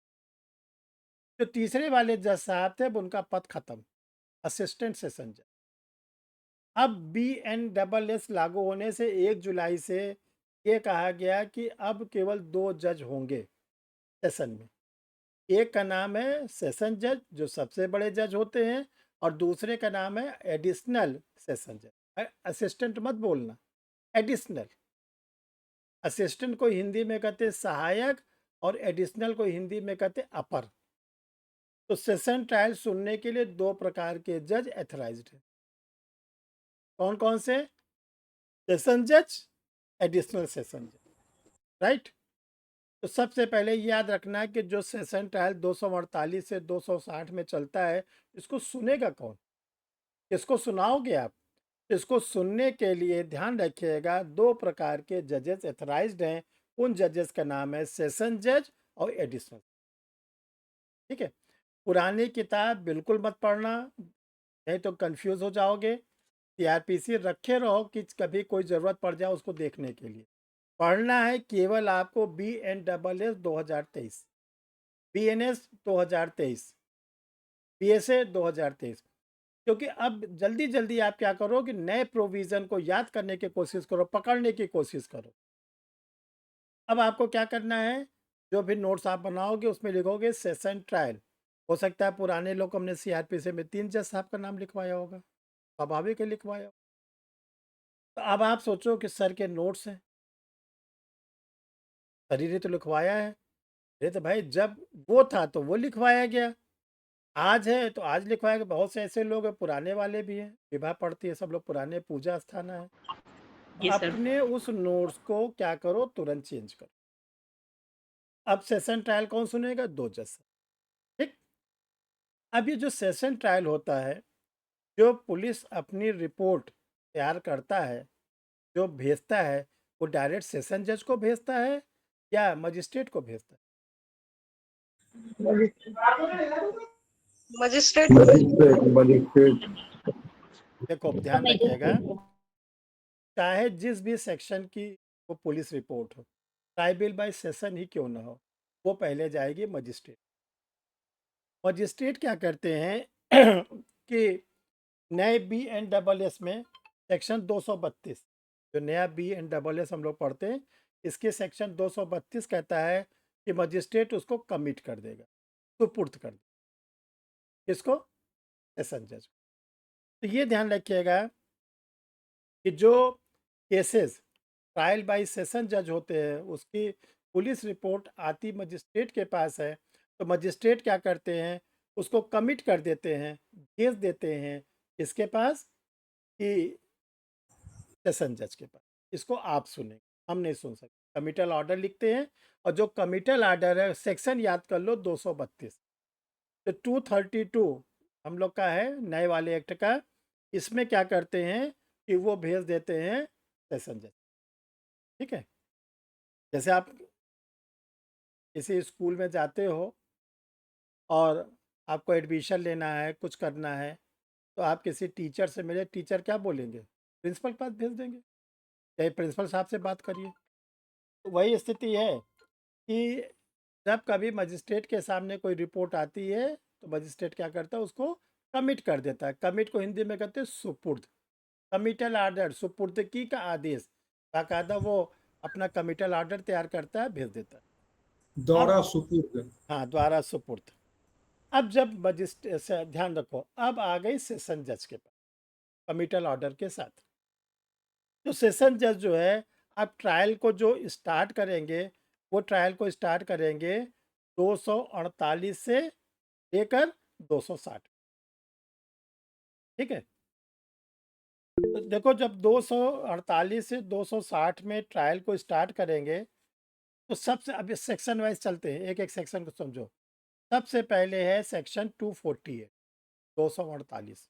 जो तीसरे वाले जज साहब थे अब उनका पद खत्म, असिस्टेंट सेशन जज। अब BNSS लागू होने से 1 जुलाई से ये कहा गया कि अब केवल 2 जज होंगे सेशन में। एक का नाम है सेशन जज जो सबसे बड़े जज होते हैं, और दूसरे का नाम है एडिशनल सेशन जज। असिस्टेंट मत बोलना, एडिशनल। असिस्टेंट को हिंदी में कहते हैं सहायक और एडिशनल को हिंदी में कहते हैं अपर। तो सेशन ट्रायल सुनने के लिए 2 प्रकार के जज एथराइज्ड हैं। कौन कौन से? सेशन जज, एडिशनल सेशन जज, राइट। तो सबसे पहले याद रखना है कि जो सेशन ट्रायल 248 से 260 में चलता है, इसको सुनेगा कौन, किसको सुनाओगे आप? इसको सुनने के लिए ध्यान रखिएगा 2 प्रकार के जजेस एथराइज्ड हैं। उन जजेस का नाम है सेशन जज और एडिशनल, ठीक है। पुरानी किताब बिल्कुल मत पढ़ना, नहीं तो कंफ्यूज हो जाओगे। CRPC रखे रहो कि कभी कोई ज़रूरत पड़ जाए उसको देखने के लिए। पढ़ना है केवल आपको BNSS 2023, BNS 2023, PSA 2023। क्योंकि अब जल्दी जल्दी आप क्या करो कि नए प्रोविज़न को याद करने की कोशिश करो, पकड़ने की कोशिश करो। अब आपको क्या करना है, जो भी नोट्स आप बनाओगे उसमें लिखोगे सेशन ट्रायल। हो सकता है पुराने लोग हमने CRPC में 3 जज साहब का नाम लिखवाया होगा, स्वाभाविक है लिखवाया होगा। तो अब आप सोचो कि सर के नोट्स हैं, सर ही ने तो लिखवाया है। अरे तो भाई जब वो था तो वो लिखवाया गया, आज है तो आज लिखवाया गया। बहुत से ऐसे लोग हैं, पुराने वाले भी हैं, विवाह पढ़ती है सब लोग, पुराने पूजा स्थान है। जी सर। अपने उस नोट्स को क्या करो, तुरंत चेंज करो। अब सेशन ट्रायल कौन सुनेगा? 2 जज, ठीक। अब ये जो सेशन ट्रायल होता है, जो पुलिस अपनी रिपोर्ट तैयार करता है, जो भेजता है, वो डायरेक्ट सेशन जज को भेजता है या मजिस्ट्रेट को भेजता है? मजिस्ट्रेट देखो ध्यान रखिएगा, चाहे जिस भी सेक्शन की वो पुलिस रिपोर्ट हो, ट्राइबल बाय सेशन ही क्यों ना हो, वो पहले जाएगी मजिस्ट्रेट। मजिस्ट्रेट क्या करते हैं कि नए BNSS में सेक्शन 232, जो नया BNSS हम लोग पढ़ते हैं, इसके सेक्शन 232 कहता है कि मजिस्ट्रेट उसको कमिट कर देगा, सुपुर्द कर देगा, किसको? सेशन जज को। तो ये ध्यान रखिएगा कि जो केसेस ट्रायल बाय सेशन जज होते हैं उसकी पुलिस रिपोर्ट आती मजिस्ट्रेट के पास है, तो मजिस्ट्रेट क्या करते हैं, उसको कमिट कर देते हैं, भेज देते हैं इसके पास कि सेशन जज के पास, इसको आप सुनेंगे, हम नहीं सुन सकते। कमिटल ऑर्डर लिखते हैं, और जो कमिटल ऑर्डर है सेक्शन याद कर लो 232। तो 232 हम लोग का है नए वाले एक्ट का, इसमें क्या करते हैं कि वो भेज देते हैं सेशन जज, ठीक है। जैसे आप किसी स्कूल में जाते हो और आपको एडमिशन लेना है, कुछ करना है, तो आप किसी टीचर से मिले, टीचर क्या बोलेंगे? प्रिंसिपल के पास भेज देंगे, चाहे प्रिंसिपल साहब से बात करिए। तो वही स्थिति है कि जब कभी मजिस्ट्रेट के सामने कोई रिपोर्ट आती है तो मजिस्ट्रेट क्या करता है, उसको कमिट कर देता है। कमिट को हिंदी में कहते हैं सुपुर्द, कमिटल आर्डर, सुपुर्दगी का आदेश। बाकायदा वो अपना कमिटल आर्डर तैयार करता है, भेज देता है। द्वारा सुपुर्द। हाँ, द्वारा सुपुर्द। अब जब मजिस्ट्रेट, ध्यान रखो, अब आ गई सेशन जज के पास कमिटल ऑर्डर के साथ। तो सेशन जज जो है, अब ट्रायल को जो स्टार्ट करेंगे, वो ट्रायल को स्टार्ट करेंगे 248 से लेकर 260। ठीक है। तो देखो, जब 248 से 260 में ट्रायल को स्टार्ट करेंगे, तो सबसे, अब सेक्शन वाइज चलते हैं, एक एक सेक्शन को समझो। सबसे पहले है सेक्शन 248, 248।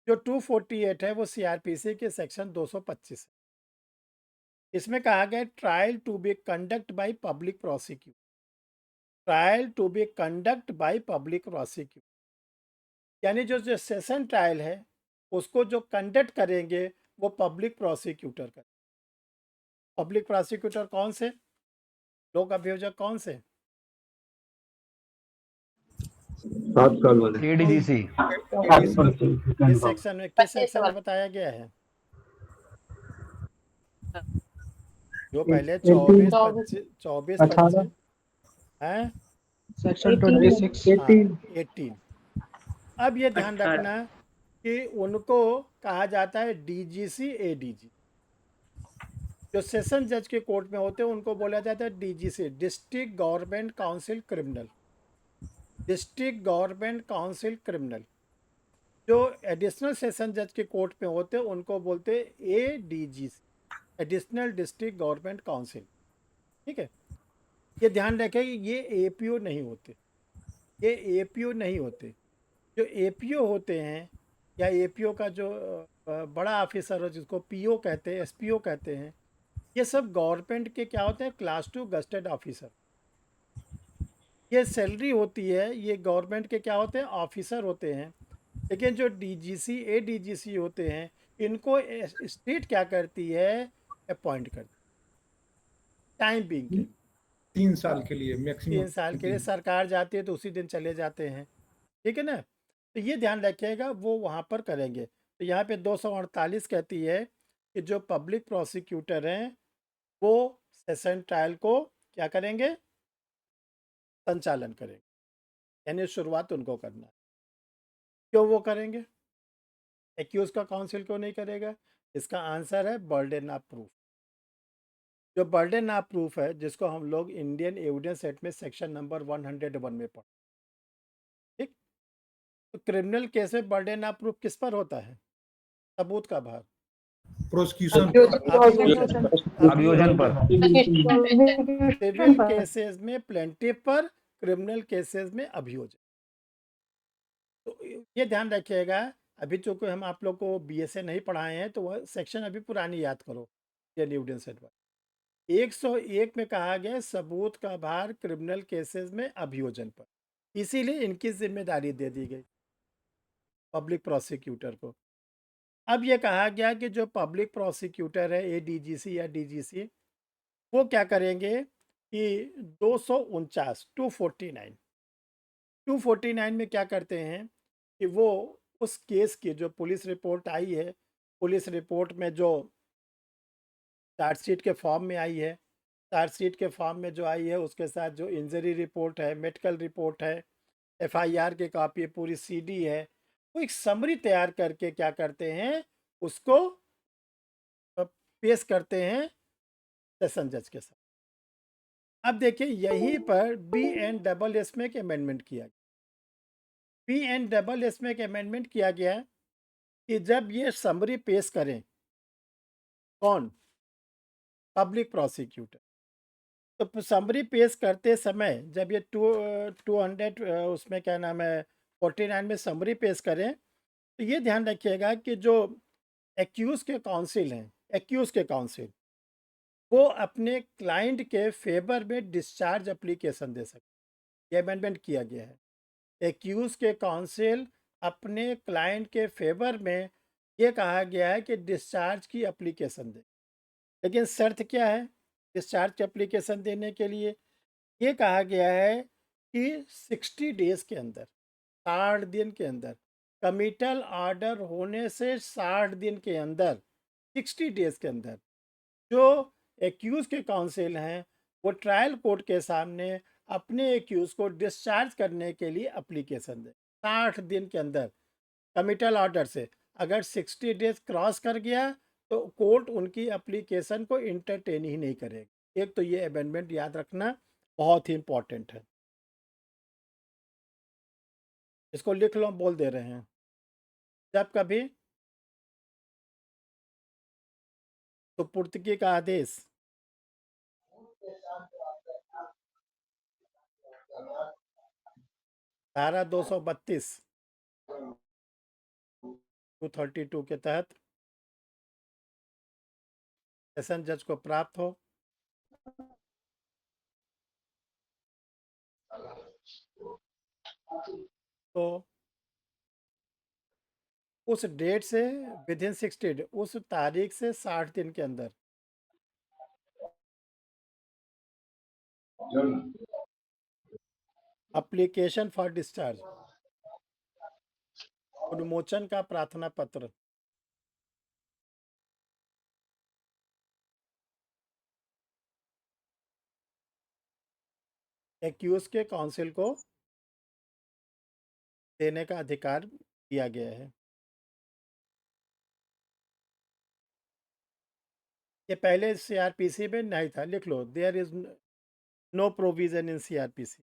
जो 248 है वो सीआरपीसी के सेक्शन 225 है। इसमें कहा गया trial to be conduct by public prosecutor, trial to be conduct by public prosecutor, यानी जो सेशन ट्रायल है उसको जो कंडक्ट करेंगे वो पब्लिक प्रोसिक्यूटर करें। पब्लिक प्रोसिक्यूटर कौन से, लोक अभियोजक कौन से? 7 साल वाले। एडीजीसी। किस सेक्शन में, किस सेक्शन में बताया गया है? जो पहले 24, 25, 25 है, सेक्शन 26। 18। अब ये ध्यान रखना कि उनको कहा जाता है डीजीसी, एडीजी। जो सेशन जज के कोर्ट में होते हैं उनको बोला जाता है DGC, district government council criminal, district government council criminal. जो एडिशनल सेशन जज के कोर्ट में होते हैं उनको बोलते हैं ADGC, additional district government council. ठीक है। ये ध्यान रखें कि ये एपीओ नहीं होते, ये एपीओ नहीं होते। जो एपीओ होते हैं, या एपीओ का जो बड़ा ऑफिसर हो जिसको पीओ कहते हैं, एसपीओ कहते हैं, ये सब गवर्नमेंट के क्या होते हैं, क्लास 2 गस्टेड ऑफिसर। ये सैलरी होती है, ये गवर्नमेंट के क्या होते हैं, ऑफिसर होते हैं। लेकिन जो डीजीसी, एडीजीसी होते हैं, इनको स्टेट क्या करती है, अपॉइंट करती टाइम बिंग के लिए। 3 साल के लिए मैक्सिमम। 3 साल के लिए सरकार जाती है तो उसी दिन चले जाते हैं। ठीक है ना। तो ये ध्यान रखिएगा, वो वहाँ पर करेंगे। तो यहाँ पे 248 कहती है कि जो पब्लिक प्रोसिक्यूटर हैं वो सेशन ट्रायल को क्या करेंगे, संचालन करेंगे, यानी शुरुआत उनको करना है। क्यों वो करेंगे? एक्यूज का काउंसिल क्यों नहीं करेगा? इसका आंसर है बर्डन ऑफ प्रूफ। जो बर्डन ऑफ प्रूफ है, जिसको हम लोग इंडियन एविडेंस एक्ट में सेक्शन नंबर 101 में पढ़, ठीक। तो क्रिमिनल केस में बर्डन ऑफ प्रूफ किस पर होता है? सबूत का भार प्रोसिक्यूशन। अभियोजन पर। सिविल केसेस में प्लेंटिफ पर, क्रिमिनल केसेस में अभियोजन। तो ये ध्यान रखिएगा। अभी चूंकि हम आप लोग को बीएसए नहीं पढ़ाए हैं तो वह सेक्शन अभी पुरानी याद करो। इंडियन एविडेंस एक्ट 101 में कहा गया सबूत का भार क्रिमिनल केसेस में अभियोजन पर, इसीलिए इनकी जिम्मेदारी दे दी गई पब्लिक प्रोसिक्यूटर को। अब ये कहा गया कि जो पब्लिक प्रोसिक्यूटर है, एडीजीसी या डीजीसी, वो क्या करेंगे कि 249 में क्या करते हैं कि वो उस केस की जो पुलिस रिपोर्ट आई है, पुलिस रिपोर्ट में जो चार्जशीट के फॉर्म में आई है, चार्जशीट के फॉर्म में जो आई है उसके साथ जो इंजरी रिपोर्ट है, मेडिकल रिपोर्ट है, एफआईआर की कॉपी, पूरी सीडी है, वो एक समरी तैयार करके क्या करते हैं, उसको पेश करते हैं सेशन जज के साथ। अब देखिए यहीं पर BNSS में एक अमेंडमेंट किया गया। BNSS में एक अमेंडमेंट किया गया कि जब ये समरी पेश करें, कौन? Public prosecutor. तो समरी पेश करते समय जब ये 200 उसमें क्या नाम है 49 में समरी पेश करें, तो ये ध्यान रखिएगा कि जो एक्यूज के काउंसिल हैं, एक्यूज के काउंसिल, वो अपने क्लाइंट के फेवर में डिस्चार्ज एप्लीकेशन दे सकते। ये अमेंडमेंट किया गया है। एक्यूज के काउंसिल अपने क्लाइंट के फेवर में, ये कहा गया है कि डिस्चार्ज की एप्लीकेशन दे। लेकिन शर्त क्या है डिस्चार्ज की एप्लीकेशन देने के लिए? ये कहा गया है कि 60 डेज के अंदर, 60 दिन के अंदर, कमिटल ऑर्डर होने से 60 दिन के अंदर, 60 डेज के अंदर, जो एक्यूज के काउंसिल हैं वो ट्रायल कोर्ट के सामने अपने एक्यूज को डिस्चार्ज करने के लिए एप्लीकेशन दे 60 दिन के अंदर कमिटल ऑर्डर से। अगर 60 डेज क्रॉस कर गया तो कोर्ट उनकी एप्लीकेशन को इंटरटेन ही नहीं करेगी। एक तो ये अमेंडमेंट याद रखना बहुत ही इंपॉर्टेंट है, इसको लिख लो, बोल दे रहे हैं। जब कभी सुपुर्दगी का आदेश धारा 232 232 के तहत सेशन जज को प्राप्त हो तो उस डेट से विदिन 60 उस तारीख से 60 दिन के अंदर एप्लीकेशन फॉर डिस्चार्ज उन्मोचन का प्रार्थना पत्र एक्यूज के काउंसिल को देने का अधिकार दिया गया है। ये पहले सीआरपीसी में नहीं था, लिख लो, there is no provision in CrPC.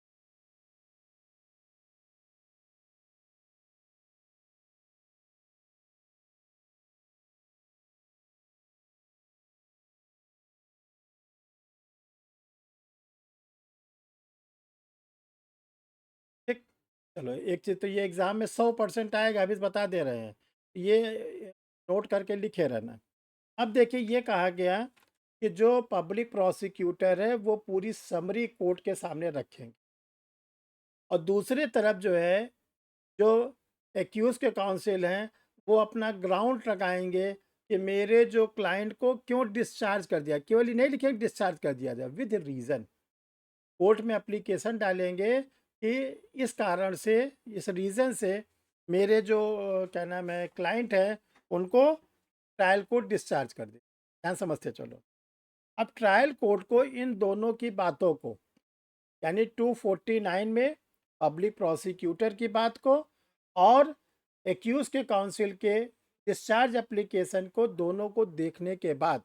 ठीक, चलो एक चीज तो ये एग्जाम में 100% आएगा, अभी बता दे रहे हैं, ये नोट करके लिखे रहना। अब देखिए ये कहा गया कि जो पब्लिक प्रोसिक्यूटर है वो पूरी समरी कोर्ट के सामने रखेंगे और दूसरी तरफ जो है जो एक्यूज के काउंसिल हैं वो अपना ग्राउंड लगाएंगे कि मेरे जो क्लाइंट को क्यों डिस्चार्ज कर दिया, केवल ही नहीं लिखेंगे डिस्चार्ज कर दिया जाए, विद रीज़न कोर्ट में एप्लीकेशन डालेंगे कि इस कारण से, इस रीज़न से मेरे जो क्या नाम है क्लाइंट है उनको ट्रायल कोर्ट डिस्चार्ज कर दे। ध्यान समझते चलो। अब ट्रायल कोर्ट को इन दोनों की बातों को यानी 249 में पब्लिक प्रोसिक्यूटर की बात को और एक्यूज के काउंसिल के डिस्चार्ज एप्लीकेशन को, दोनों को देखने के बाद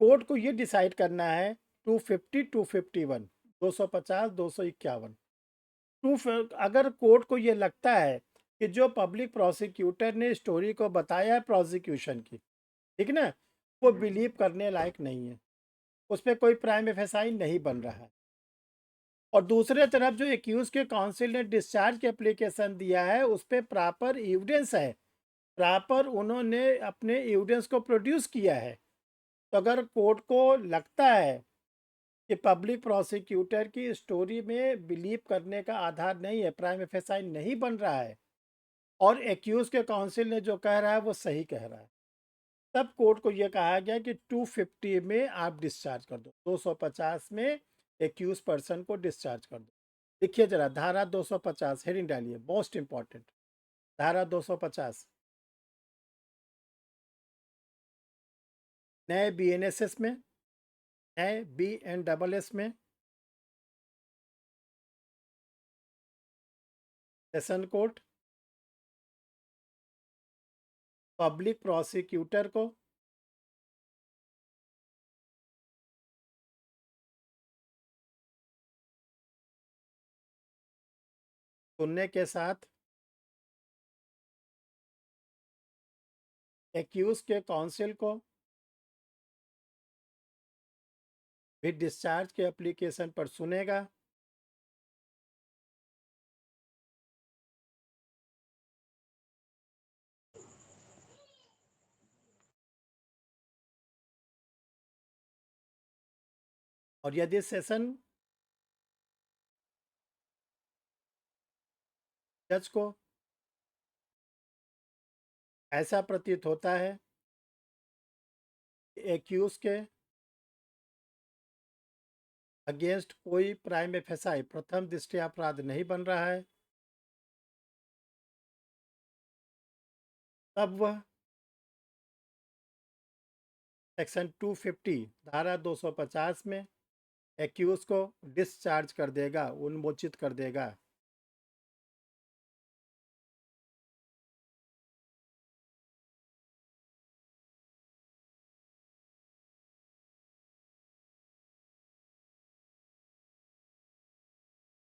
कोर्ट को ये डिसाइड करना है 250 251 250 251 अगर कोर्ट को ये लगता है कि जो पब्लिक प्रोसिक्यूटर ने स्टोरी को बताया है प्रोसिक्यूशन की, ठीक ना, वो बिलीव करने लायक नहीं है, उस पर कोई प्राइम एफएसआई नहीं बन रहा है, और दूसरे तरफ जो एक्यूज के काउंसिल ने डिस्चार्ज की एप्लीकेशन दिया है उस पर प्रॉपर एविडेंस है, प्रॉपर उन्होंने अपने एविडेंस को प्रोड्यूस किया है, तो अगर कोर्ट को लगता है कि पब्लिक प्रोसिक्यूटर की स्टोरी में बिलीव करने का आधार नहीं है, प्राइम एफएसआई नहीं बन रहा है और एक्यूज के काउंसिल ने जो कह रहा है वो सही कह रहा है, तब कोर्ट को यह कहा गया कि 250 में आप डिस्चार्ज कर दो, 250 में एक्यूज पर्सन को डिस्चार्ज कर दो। लिखिए जरा धारा 250 हेडिंग डालिए, मोस्ट इंपॉर्टेंट धारा 250 नए बीएनएसएस में, नए बीएनडबलएस में सेशन कोर्ट पब्लिक प्रोसिक्यूटर को सुनने के साथ एक्यूज के काउंसिल को भी डिस्चार्ज के एप्लीकेशन पर सुनेगा, और यदि सेशन जज को ऐसा प्रतीत होता है कि एक्यूज के अगेंस्ट कोई प्राइम एफएसआई प्रथम दृष्टया अपराध नहीं बन रहा है, तब वह सेक्शन 250 धारा 250 में एक्यूज को डिस्चार्ज कर देगा, उन्मोचित कर देगा।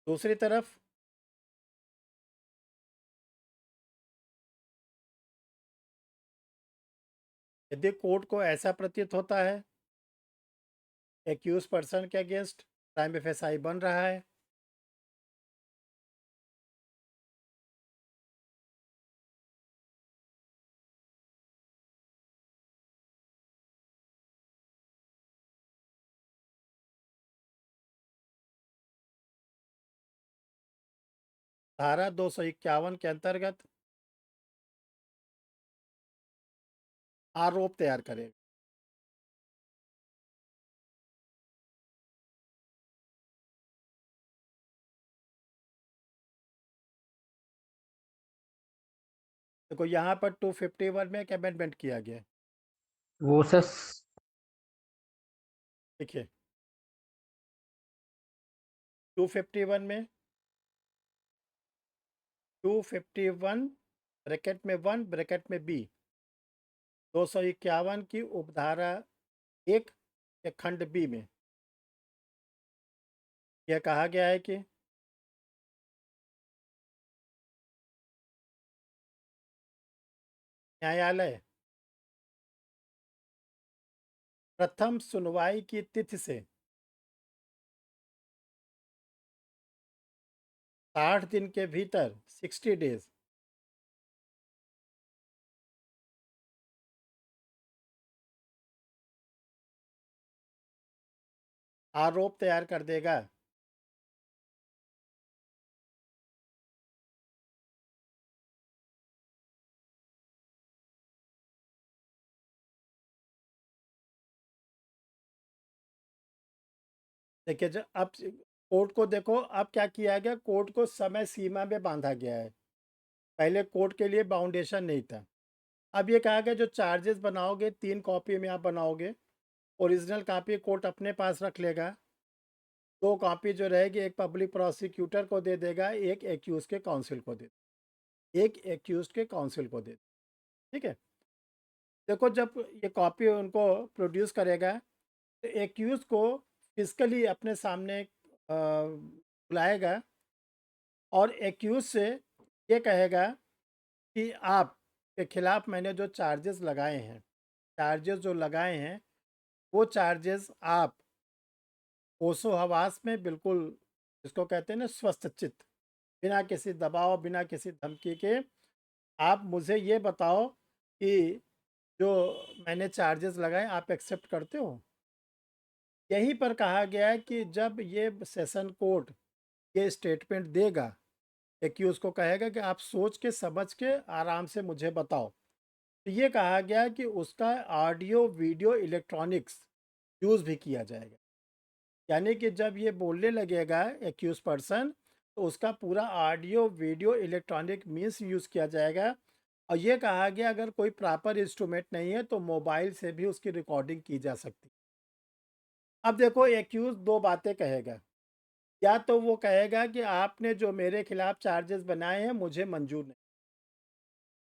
दूसरी तरफ यदि कोर्ट को ऐसा प्रतीत होता है एक्यूज पर्सन के अगेंस्ट प्राइम एफएसआई बन रहा है, धारा 251 के अंतर्गत आरोप तैयार करेगा। देखो यहाँ पर 251 में एक अमेंडमेंट किया गया है। वो सर देखिए 251 में 251 ब्रैकेट में 1 ब्रैकेट में बी 251 की उपधारा 1 के खंड बी में यह कहा गया है कि न्यायालय प्रथम सुनवाई की तिथि से 60 दिन के भीतर 60 डेज आरोप तैयार कर देगा। देखिए जब अब कोर्ट को देखो, अब क्या किया गया, कोर्ट को समय सीमा में बांधा गया है। पहले कोर्ट के लिए बाउंडेशन नहीं था। अब ये कहा गया जो चार्जेस बनाओगे 3 कॉपी में आप बनाओगे, ओरिजिनल कॉपी कोर्ट अपने पास रख लेगा, 2 कॉपी जो रहेगी एक पब्लिक प्रोसिक्यूटर को दे देगा, एक एक्यूज के काउंसिल को दे, एक एक्यूज के काउंसिल को दे। ठीक है, देखो जब ये कॉपी उनको प्रोड्यूस करेगा तो एक्यूज को फिजिकली अपने सामने बुलाएगा और एक्यूज से ये कहेगा कि आप के खिलाफ मैंने जो चार्जेस लगाए हैं, चार्जेस जो लगाए हैं वो चार्जेस आप होशो हवास में बिल्कुल, जिसको कहते हैं ना स्वस्थ चित्त, बिना किसी दबाव बिना किसी धमकी के आप मुझे ये बताओ कि जो मैंने चार्जेस लगाए आप एक्सेप्ट करते हो। यहीं पर कहा गया है कि जब ये सेशन कोर्ट ये स्टेटमेंट देगा, एक्यूज को कहेगा कि आप सोच के समझ के आराम से मुझे बताओ, तो ये कहा गया कि उसका ऑडियो वीडियो इलेक्ट्रॉनिक्स यूज़ भी किया जाएगा। यानी कि जब ये बोलने लगेगा एक्यूज पर्सन तो उसका पूरा audio video electronic means use किया जाएगा। और ये कहा गया अगर कोई प्रॉपर इंस्ट्रूमेंट नहीं है तो मोबाइल से भी उसकी रिकॉर्डिंग की जा सकती। अब देखो एक्यूज 2 बातें कहेगा, या तो वो कहेगा कि आपने जो मेरे खिलाफ चार्जेस बनाए हैं मुझे मंजूर नहीं,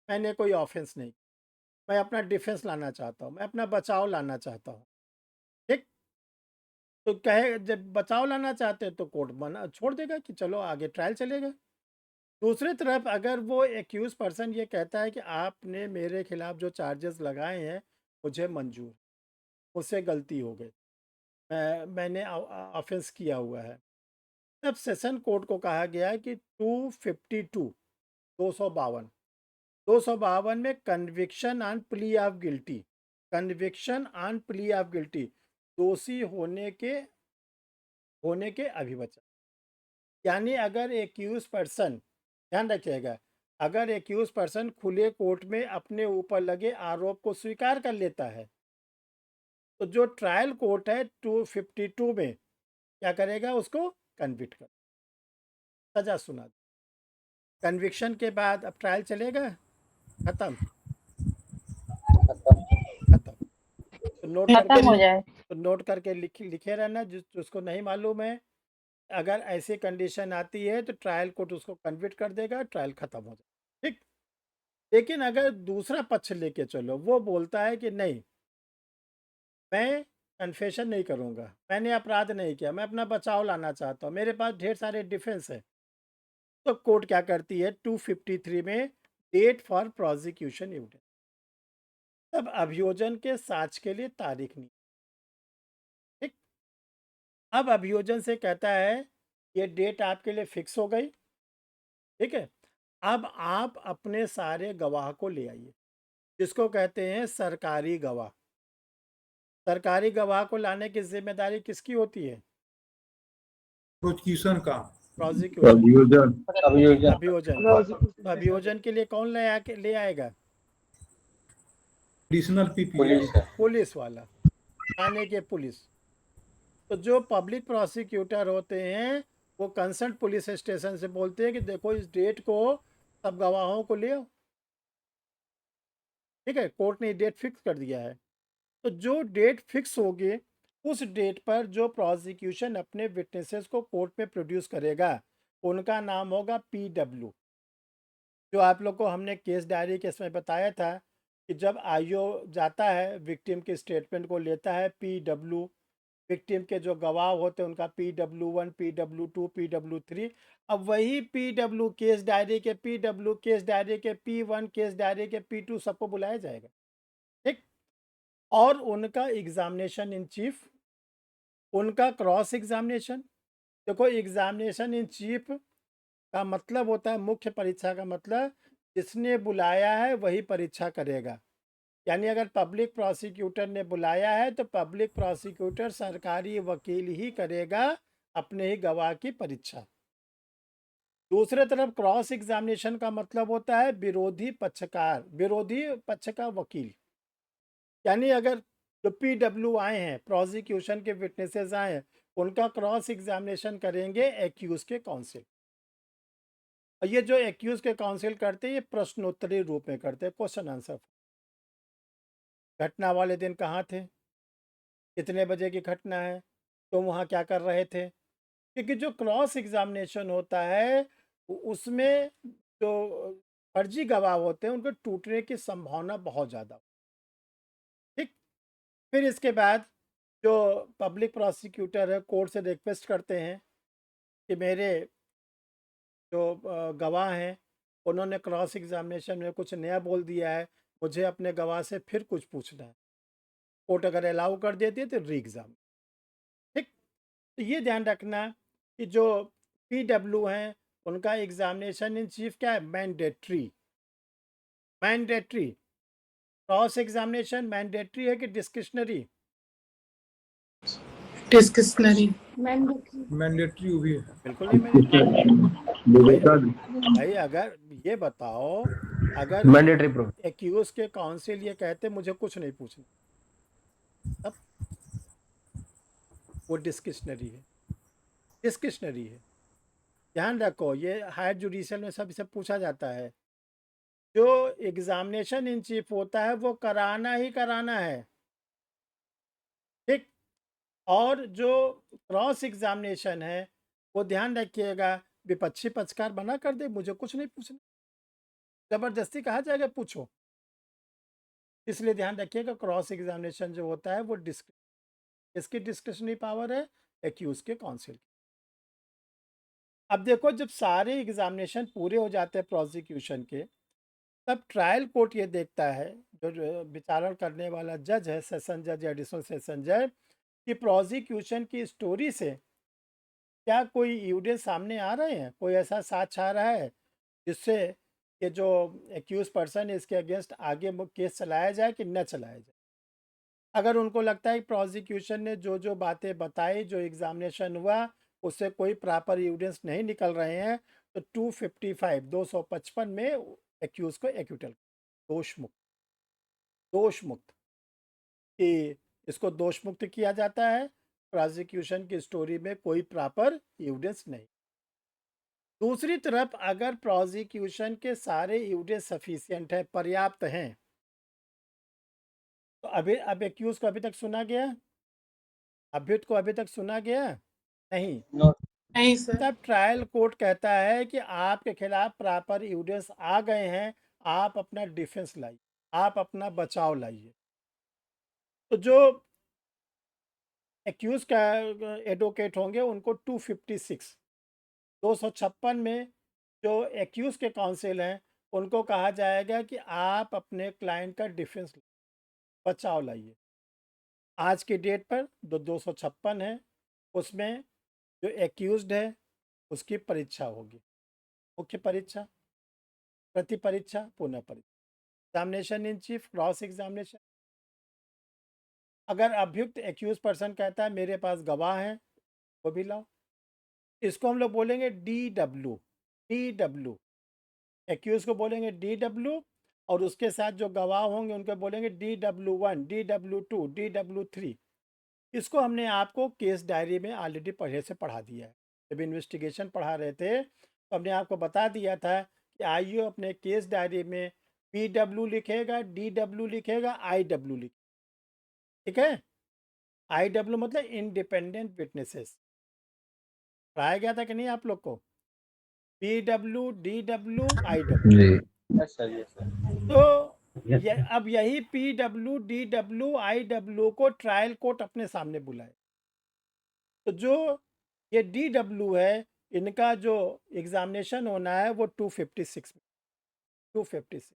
मैंने कोई ऑफेंस नहीं, मैं अपना डिफेंस लाना चाहता हूँ, मैं अपना बचाव लाना चाहता हूँ। ठीक, तो कहे जब बचाव लाना चाहते हैं तो कोर्ट मना छोड़ देगा कि चलो आगे ट्रायल चलेगा। दूसरी तरफ अगर वो एक्यूज पर्सन ये कहता है कि आपने मेरे खिलाफ जो चार्जेस लगाए हैं मुझे मंजूर, मुझसे गलती हो गई, मैंने ऑफेंस किया हुआ है, तब सेशन कोर्ट को कहा गया है कि 252 252 में conviction on plea of guilty, conviction on plea of guilty, दोषी होने के अभिवचन। यानी अगर एक्यूज पर्सन, ध्यान रखिएगा, अगर एक्यूज पर्सन खुले कोर्ट में अपने ऊपर लगे आरोप को स्वीकार कर लेता है तो जो ट्रायल कोर्ट है 252 में क्या करेगा, उसको कन्विक्ट कर, सजा सुना। कन्विक्शन के बाद अब ट्रायल चलेगा, खत्म, खत्म। तो नोट खत्म हो करके जाए। तो नोट करके लिखे रहना, जिसको नहीं मालूम है। अगर ऐसी कंडीशन आती है तो ट्रायल कोर्ट उसको कन्विक्ट कर देगा, ट्रायल खत्म हो जाएगा, ठीक। लेकिन अगर दूसरा पक्ष लेके चलो, वो बोलता है कि नहीं, मैं कन्फेशन नहीं करूँगा, मैंने अपराध नहीं किया, मैं अपना बचाव लाना चाहता हूँ, मेरे पास ढेर सारे डिफेंस है, तो कोर्ट क्या करती है 253 में डेट फॉर प्रोसिक्यूशन एविडेंस, तब अभियोजन के साक्ष्य के लिए तारीख नहीं, ठीक। अब अभियोजन से कहता है ये डेट आपके लिए फिक्स हो गई, ठीक है। अब आप अपने सारे गवाह को ले आइए, जिसको कहते हैं सरकारी गवाह। सरकारी गवाह को लाने की जिम्मेदारी किसकी होती है? प्रोसिक्यूशन का, प्रोसिक्यूशन, अभियोजन, अभियोजन। तो अभियोजन के लिए कौन ले आएगा? एडिशनल पीपी, पुलिस है। पुलिस वाला, थाने के पुलिस। तो जो पब्लिक प्रोसिक्यूटर होते हैं वो कंसर्न पुलिस स्टेशन से बोलते हैं कि देखो इस डेट को सब गवाहों को ले आओ, ठीक है। कोर्ट ने डेट फिक्स कर दिया है, तो जो डेट फिक्स होगी उस डेट पर जो प्रोसिक्यूशन अपने विटनेसेस को कोर्ट में प्रोड्यूस करेगा उनका नाम होगा PW। जो आप लोग को हमने केस डायरी के इसमें बताया था कि जब आईओ जाता है विक्टिम के स्टेटमेंट को लेता है, PW, विक्टिम के जो गवाह होते हैं उनका PW1, PW2, PW3। अब वही PW केस डायरी के PW, केस डायरी के P1, केस डायरी के P2 सबको बुलाया जाएगा, ठीक। और उनका एग्जामिनेशन इन चीफ, उनका क्रॉस एग्जामिनेशन। देखो एग्जामिनेशन इन चीफ का मतलब होता है मुख्य परीक्षा का मतलब, जिसने बुलाया है वही परीक्षा करेगा। यानी अगर पब्लिक प्रोसिक्यूटर ने बुलाया है तो पब्लिक प्रोसिक्यूटर सरकारी वकील ही करेगा अपने ही गवाह की परीक्षा। दूसरे तरफ क्रॉस एग्जामिनेशन का मतलब होता है विरोधी पक्षकार, विरोधी पक्ष का वकील। यानी अगर जो PW आए हैं, प्रोसिक्यूशन के विटनेसेस आए हैं, उनका क्रॉस एग्जामिनेशन करेंगे एक्यूज के काउंसिल। और ये जो एक्यूज के काउंसिल करते हैं ये प्रश्नोत्तरी रूप में करते हैं, क्वेश्चन आंसर। घटना वाले दिन कहाँ थे, कितने बजे की घटना है, तुम वहाँ क्या कर रहे थे। क्योंकि जो क्रॉस एग्जामिनेशन होता है उसमें जो फर्जी गवाह होते हैं उनके टूटने की संभावना बहुत ज़्यादा, ठीक। फिर इसके बाद जो पब्लिक प्रोसिक्यूटर है कोर्ट से रिक्वेस्ट करते हैं कि मेरे जो गवाह हैं उन्होंने क्रॉस एग्जामिनेशन में कुछ नया बोल दिया है, मुझे अपने गवाह से फिर कुछ पूछना है। कोर्ट अगर अलाउ कर देती है तो री एग्ज़ाम, ठीक। तो ये ध्यान रखना कि जो PW हैं उनका एग्जामिनेशन इन चीफ क्या है, mandatory. Mandatory cross examination mandatory है कि डिस्क्रिशनरी? डिस्कशनरी। मैंडेटरी भी है। बिल्कुल नहीं मैंडेटरी। भाई अगर ये बताओ, अगर मैंडेटरी प्रूफ। एक्यूज के काउंसिल ये कहते मुझे कुछ नहीं पूछना, तब वो डिस्क्रिशनरी है, डिस्क्रिशनरी है। ध्यान रखो ये हायर जुडिशियल में सब पूछा जाता है। जो एग्जामिनेशन इन चीफ होता है वो कराना ही कराना है, ठीक। और जो क्रॉस एग्जामिनेशन है वो ध्यान रखिएगा विपक्षी पक्षकार बना कर दे, मुझे कुछ नहीं पूछना, जबरदस्ती कहा जाएगा पूछो। इसलिए ध्यान रखिएगा क्रॉस एग्जामिनेशन जो होता है वो इसकी डिस्क्रिशनरी पावर है एक्यूज के काउंसिल। अब देखो जब सारे एग्जामिनेशन पूरे हो जाते हैं प्रोसिक्यूशन के, तब ट्रायल कोर्ट ये देखता है, जो विचारण करने वाला जज है, सेशन जज, एडिशनल सेशन जज, कि प्रोसिक्यूशन की स्टोरी से क्या कोई एविडेंस सामने आ रहे हैं, कोई ऐसा साक्ष्य आ रहा है जिससे ये जो एक्यूज पर्सन है इसके अगेंस्ट आगे केस चलाया जाए कि न चलाया जाए। अगर उनको लगता है कि प्रोसिक्यूशन ने जो जो बातें बताई, जो एग्जामिनेशन हुआ उससे कोई प्रॉपर एविडेंस नहीं निकल रहे हैं, तो 255 में एक्यूज को एक्यूटल दोष मुक्त कि इसको दोष मुक्त किया जाता है, प्रोसिक्यूशन की स्टोरी में कोई प्रॉपर एविडेंस नहीं। दूसरी तरफ अगर प्रोसिक्यूशन के सारे एविडेंस सफिशिएंट है, पर्याप्त हैं, तो अब एक्यूज को अभी तक सुना गया, अभ्युक्त को अभी तक सुना गया नहीं? नो नहीं सर। तब ट्रायल कोर्ट कहता है कि आपके खिलाफ प्रॉपर एविडेंस आ गए हैं, आप अपना डिफेंस लाइए, आप अपना बचाव लाइए। तो जो एक्यूज का एडवोकेट होंगे उनको 256 में जो एक्यूज के काउंसिल हैं उनको कहा जाएगा कि आप अपने क्लाइंट का डिफेंस बचाव लाइए। आज की डेट पर 256 है, उसमें जो एक्यूज्ड है उसकी परीक्षा होगी, मुख्य परीक्षा, प्रति परीक्षा, पुनः परीक्षा, examination in chief, cross examination. अगर अभियुक्त एक्यूज पर्सन कहता है मेरे पास गवाह हैं, वो भी लाओ, इसको हम लोग बोलेंगे डी डब्ल्यू। एक्यूज को बोलेंगे डी और उसके साथ जो गवाह होंगे उनको बोलेंगे DW1, DW2, DW3। इसको हमने आपको केस डायरी में ऑलरेडी पहले से पढ़ा दिया है। जब इन्वेस्टिगेशन पढ़ा रहे थे तो हमने आपको बता दिया था कि आईओ अपने केस डायरी में PW लिखेगा, DW लिखेगा, IW लिखेगा। ठीक है, IW मतलब इंडिपेंडेंट विटनेसेस। पढ़ाया गया था कि नहीं आप लोग को? PW, DW, IW। जी। Yes sir, yes sir. तो अब यही PW, DW, IW को ट्रायल कोर्ट अपने सामने बुलाए। तो जो ये DW है, इनका जो एग्जामिनेशन होना है वो 256 में, 256।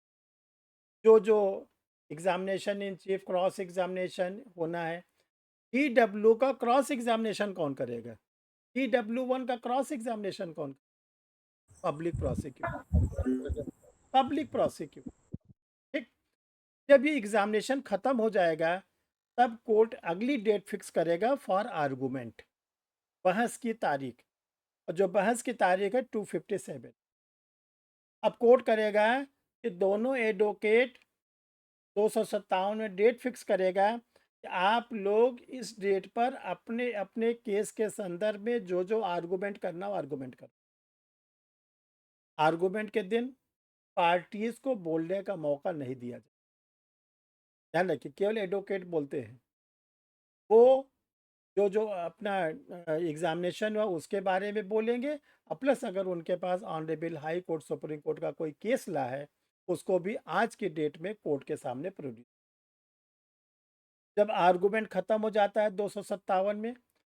जो examination in chief, cross examination होना है, DW का क्रॉस एग्जामिनेशन कौन करेगा? DW1 का क्रॉस एग्जामिनेशन कौन? Public prosecutor, public prosecutor. ठीक, जब ये एग्जामिनेशन खत्म हो जाएगा तब कोर्ट अगली डेट फिक्स करेगा फॉर आर्गूमेंट, बहस की तारीख। और जो बहस की तारीख है 257। अब कोर्ट करेगा कि दोनों एडवोकेट 257 में डेट फिक्स करेगा कि आप लोग इस डेट पर अपने अपने केस के संदर्भ में जो जो आर्गूमेंट करना हो आर्गूमेंट करो। आर्गूमेंट के दिन पार्टीज को बोलने का मौका नहीं दिया जाए। ध्यान रखिए, केवल एडवोकेट बोलते हैं। वो जो जो अपना एग्जामिनेशन हुआ उसके बारे में बोलेंगे, और प्लस अगर उनके पास honourable High Court, Supreme Court का कोई केस ला है उसको भी आज की डेट में कोर्ट के सामने प्रोड्यूस। जब आर्गूमेंट खत्म हो जाता है 257 में,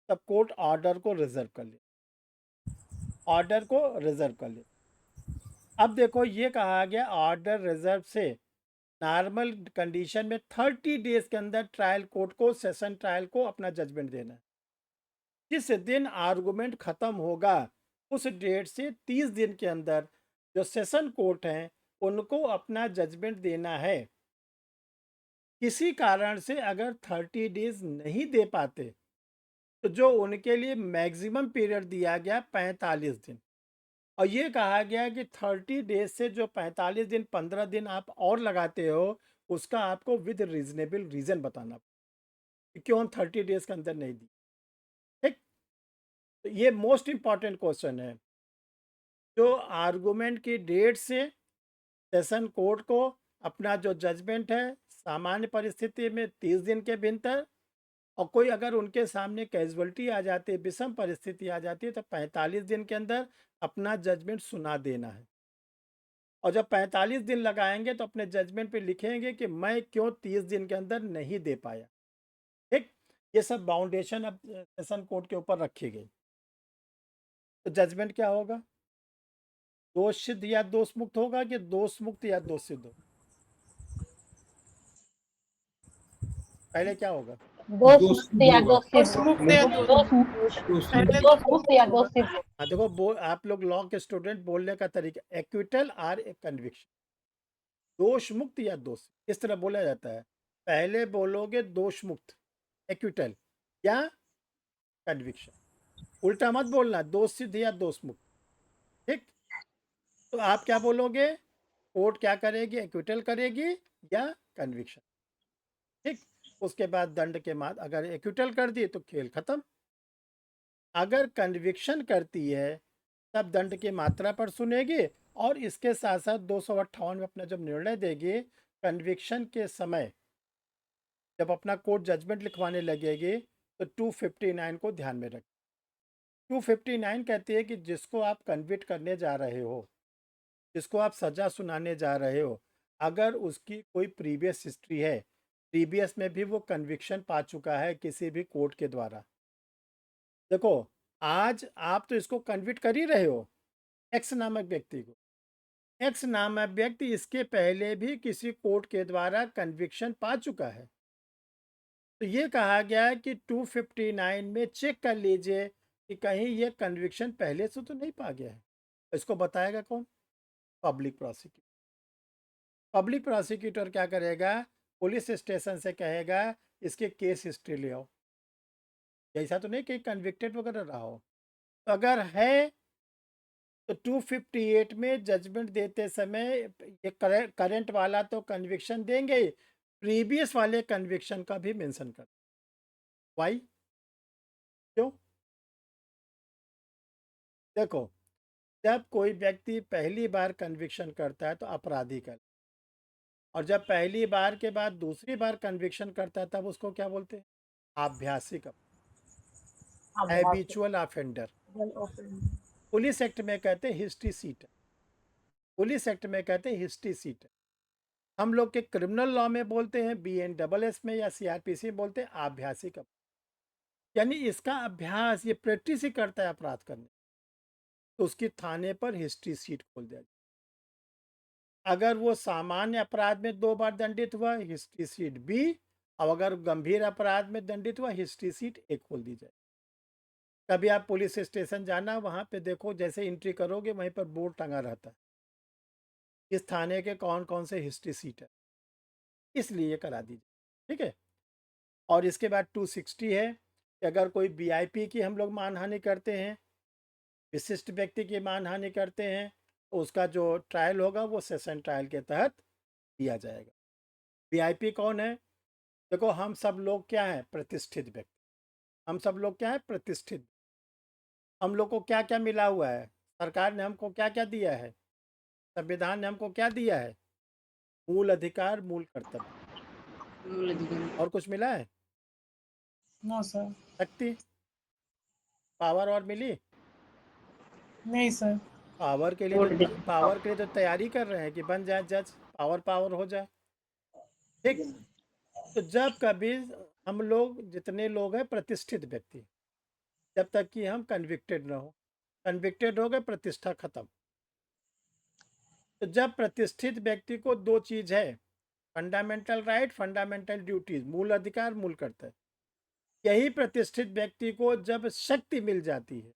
तब कोर्ट ऑर्डर को रिजर्व कर ले, ऑर्डर को रिजर्व कर ले। अब देखो ये कहा गया ऑर्डर रिजर्व से नॉर्मल कंडीशन में 30 डेज के अंदर ट्रायल कोर्ट को, सेशन ट्रायल को अपना जजमेंट देना है। जिस दिन आर्गूमेंट खत्म होगा उस डेट से 30 दिन के अंदर जो सेशन कोर्ट हैं उनको अपना जजमेंट देना है। किसी कारण से अगर 30 डेज नहीं दे पाते तो जो उनके लिए मैक्सिमम पीरियड दिया गया 45 दिन, और ये कहा गया कि 30 डेज से जो 45 दिन, 15 दिन आप और लगाते हो उसका आपको विद रीजनेबल रीज़न बताना कि क्यों हम 30 डेज के अंदर नहीं दी। ठीक, तो ये मोस्ट इम्पॉर्टेंट क्वेश्चन है। जो आर्गूमेंट की डेट से सेशन कोर्ट को अपना जो जजमेंट है सामान्य परिस्थिति में 30 दिन के भीतर, और कोई अगर उनके सामने कैजुअलिटी आ जाती है, विषम परिस्थिति आ जाती है, तो 45 दिन के अंदर अपना जजमेंट सुना देना है। और जब 45 दिन लगाएंगे तो अपने जजमेंट पे लिखेंगे कि मैं क्यों 30 दिन के अंदर नहीं दे पाया। ठीक, ये सब बाउंडेशन अब सेशन कोर्ट के ऊपर रखी गई। तो जजमेंट क्या होगा? दोष सिद्ध या दोष मुक्त होगा कि दोष मुक्त या दोष सिद्ध होगा? पहले क्या होगा? दोष मुक्त या दोष दोष सिद्ध। मुक्त या दोष पहले दोष मुक्त या दोष सिद्ध। हाँ देखो, आप लोग लॉ के स्टूडेंट, बोलने का तरीका एक्विटल और ए कन्विक्शन, दोष मुक्त या दोष, इस तरह बोला जाता है। पहले बोलोगे दोष मुक्त, एक्विटल या कन्विक्शन, उल्टा मत बोलना दोष सिद्ध या दोष मुक्त। ठीक, तो आप क्या बोलोगे? कोर्ट क्या करेगी? एक्विटल करेगी या कन्विक्शन। ठीक, उसके बाद दंड के बाद अगर एक्विटल कर दी तो खेल खत्म। अगर कन्विक्शन करती है तब दंड की मात्रा पर सुनेगी, और इसके साथ साथ 258 में अपना जब निर्णय देगी, कन्विक्शन के समय जब अपना कोर्ट जजमेंट लिखवाने लगेगी तो 259 को ध्यान में रखें। 259 कहती है कि जिसको आप कन्विक्ट करने जा रहे हो, जिसको आप सज़ा सुनाने जा रहे हो, अगर उसकी कोई प्रीवियस हिस्ट्री है, प्रीवियस में भी वो कन्विक्शन पा चुका है किसी भी कोर्ट के द्वारा। देखो, आज आप तो इसको कन्विक्ट कर ही रहे हो, एक्स नामक व्यक्ति को। एक्स नामक व्यक्ति इसके पहले भी किसी कोर्ट के द्वारा कन्विक्शन पा चुका है। तो ये कहा गया है कि 259 में चेक कर लीजिए कि कहीं ये कन्विक्शन पहले से तो नहीं पा गया है। इसको बताएगा कौन? Public prosecutor. पब्लिक प्रोसिक्यूटर क्या करेगा? पुलिस स्टेशन से कहेगा इसके केस हिस्ट्री ले आओ। ऐसा तो नहीं कि कन्विक्टेड वगैरह रहा हो। तो अगर है तो 258 में जजमेंट देते समय ये करंट वाला तो कन्विक्शन देंगे ही, प्रीवियस वाले कन्विक्शन का भी मेंशन कर। वाई? क्यों? देखो, जब कोई व्यक्ति पहली बार कन्विक्शन करता है तो अपराधी कर, और जब पहली बार के बाद दूसरी बार कन्विक्शन करता है तब उसको क्या बोलते हैं? आभ्यासिक, हैबिचुअल ऑफेंडर। पुलिस एक्ट में कहते हैं हिस्ट्री सीट, पुलिस एक्ट में कहते हैं हिस्ट्री सीट। हम लोग के क्रिमिनल लॉ में बोलते हैं BNSS में या CRPC में बोलते हैं आभ्यासिक। यानी इसका अभ्यास, ये प्रैक्टिस ही करता है अपराध करने, तो उसकी थाने पर हिस्ट्री सीट खोल दिया जाए। अगर वो सामान्य अपराध में 2 बार दंडित हुआ, हिस्ट्री सीट B, और अगर गंभीर अपराध में दंडित हुआ, हिस्ट्री सीट A खोल दी जाए। कभी आप पुलिस स्टेशन जाना, वहाँ पे देखो जैसे एंट्री करोगे वहीं पर बोर्ड टंगा रहता है इस थाने के कौन कौन से हिस्ट्री सीट है, इसलिए करा दीजिए। ठीक है। और इसके बाद 260 है कि अगर कोई VIP की हम लोग मानहानि करते हैं, विशिष्ट व्यक्ति की मानहानि करते हैं, तो उसका जो ट्रायल होगा वो सेशन ट्रायल के तहत दिया जाएगा। VIP कौन है? देखो, हम सब लोग क्या हैं? प्रतिष्ठित व्यक्ति। हम सब लोग क्या है? प्रतिष्ठित। हम लोग को क्या क्या मिला हुआ है? सरकार ने हमको क्या क्या दिया है? संविधान ने हमको क्या दिया है? मूल अधिकार, मूल कर्तव्य। और कुछ मिला है? No sir. शक्ति, पावर और मिली? नहीं सर। पावर के लिए तो तैयारी कर रहे हैं कि बन जाए जज, पावर हो जाए। ठीक। तो जब कभी हम लोग, जितने लोग हैं प्रतिष्ठित व्यक्ति, जब तक कि हम कन्विक्टेड ना हो, कन्विक्टेड हो गए प्रतिष्ठा खत्म। तो जब प्रतिष्ठित व्यक्ति को 2 चीज़ है, फंडामेंटल राइट, फंडामेंटल ड्यूटीज, मूल अधिकार, मूल कर्तव्य। यही प्रतिष्ठित व्यक्ति को जब शक्ति मिल जाती है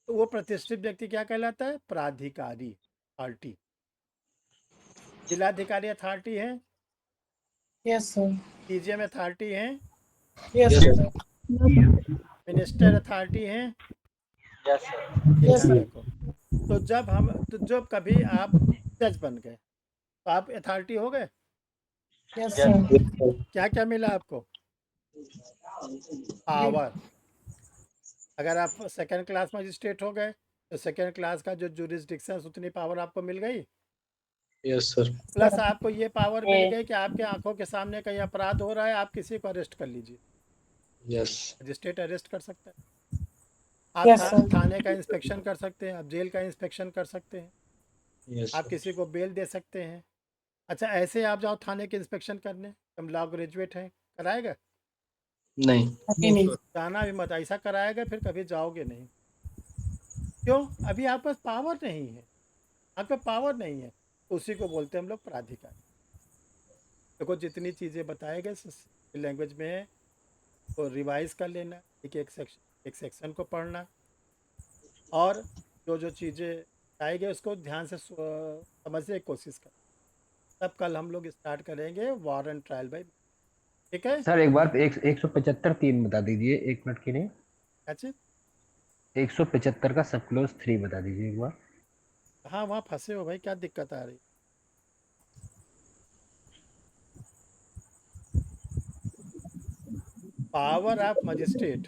तो वो प्रतिष्ठित व्यक्ति क्या कहलाता है? प्राधिकारी, अथॉरिटी। जिलाधिकारी अथॉरिटी है, यस सर। DGM अथॉरिटी है, यस सर। मिनिस्टर अथॉरिटी है। Yes sir. Yes sir. देखो, तो जब कभी आप जज बन गए तो आप अथॉरिटी हो गए। Yes sir. क्या क्या मिला आपको? पावर। अगर आप सेकंड क्लास मजिस्ट्रेट हो गए तो सेकंड क्लास का जो जुरिस्डिक्शन, उतनी पावर आपको मिल गई। Yes sir. प्लस आपको ये पावर मिल गई कि आपके आंखों के सामने कहीं अपराध हो रहा है, आप किसी को अरेस्ट कर लीजिए। यस। मजिस्ट्रेट अरेस्ट कर सकता है। आप Yes, sir. थाने का इंस्पेक्शन कर सकते हैं, आप जेल का इंस्पेक्शन कर सकते हैं, यस आप किसी को बेल दे सकते हैं। अच्छा, ऐसे आप जाओ थाने के इंस्पेक्शन करने, हम लॉ ग्रेजुएट हैं, कराएगा? नहीं। नहीं। जाना भी मत, ऐसा कराएगा फिर कभी जाओगे नहीं। क्यों? अभी आपके पास पावर नहीं है, आपके पावर नहीं है, तो उसी को बोलते हैं हम लोग प्राधिकारी। देखो, जितनी चीज़ें बताए गए लैंग्वेज में है तो रिवाइज कर लेना, एक सेक्शन को पढ़ना, और जो चीज़ें बताई गई उसको ध्यान से समझने की कोशिश कर। तब कल हम लोग स्टार्ट करेंगे वारंट ट्रायल बाय। ठीक है सर, एक बार 175(3) बता दीजिए, 1 मिनट के लिए। अच्छा, 175 का सब क्लोज 3 बता दीजिए एक बार। हाँ, वहाँ फंसे हो भाई, क्या दिक्कत आ रही? पावर ऑफ मजिस्ट्रेट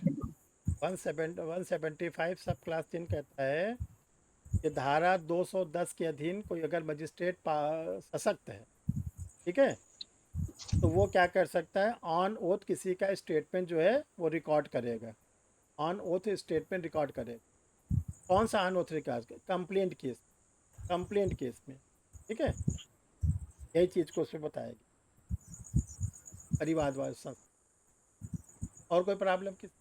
175 सब क्लास 3 कहता है कि धारा 210 के अधीन कोई अगर मजिस्ट्रेट सशक्त है, ठीक है, तो तो वो क्या कर सकता है, ऑन ओथ किसी का स्टेटमेंट जो है वो रिकॉर्ड करेगा, ऑन ओथ स्टेटमेंट रिकॉर्ड करेगा। कौन सा on oath record? Complaint case में, ठीक है, यही चीज़ को उसमें बताएगी परिवारवाद संस्था। और कोई प्रॉब्लम किस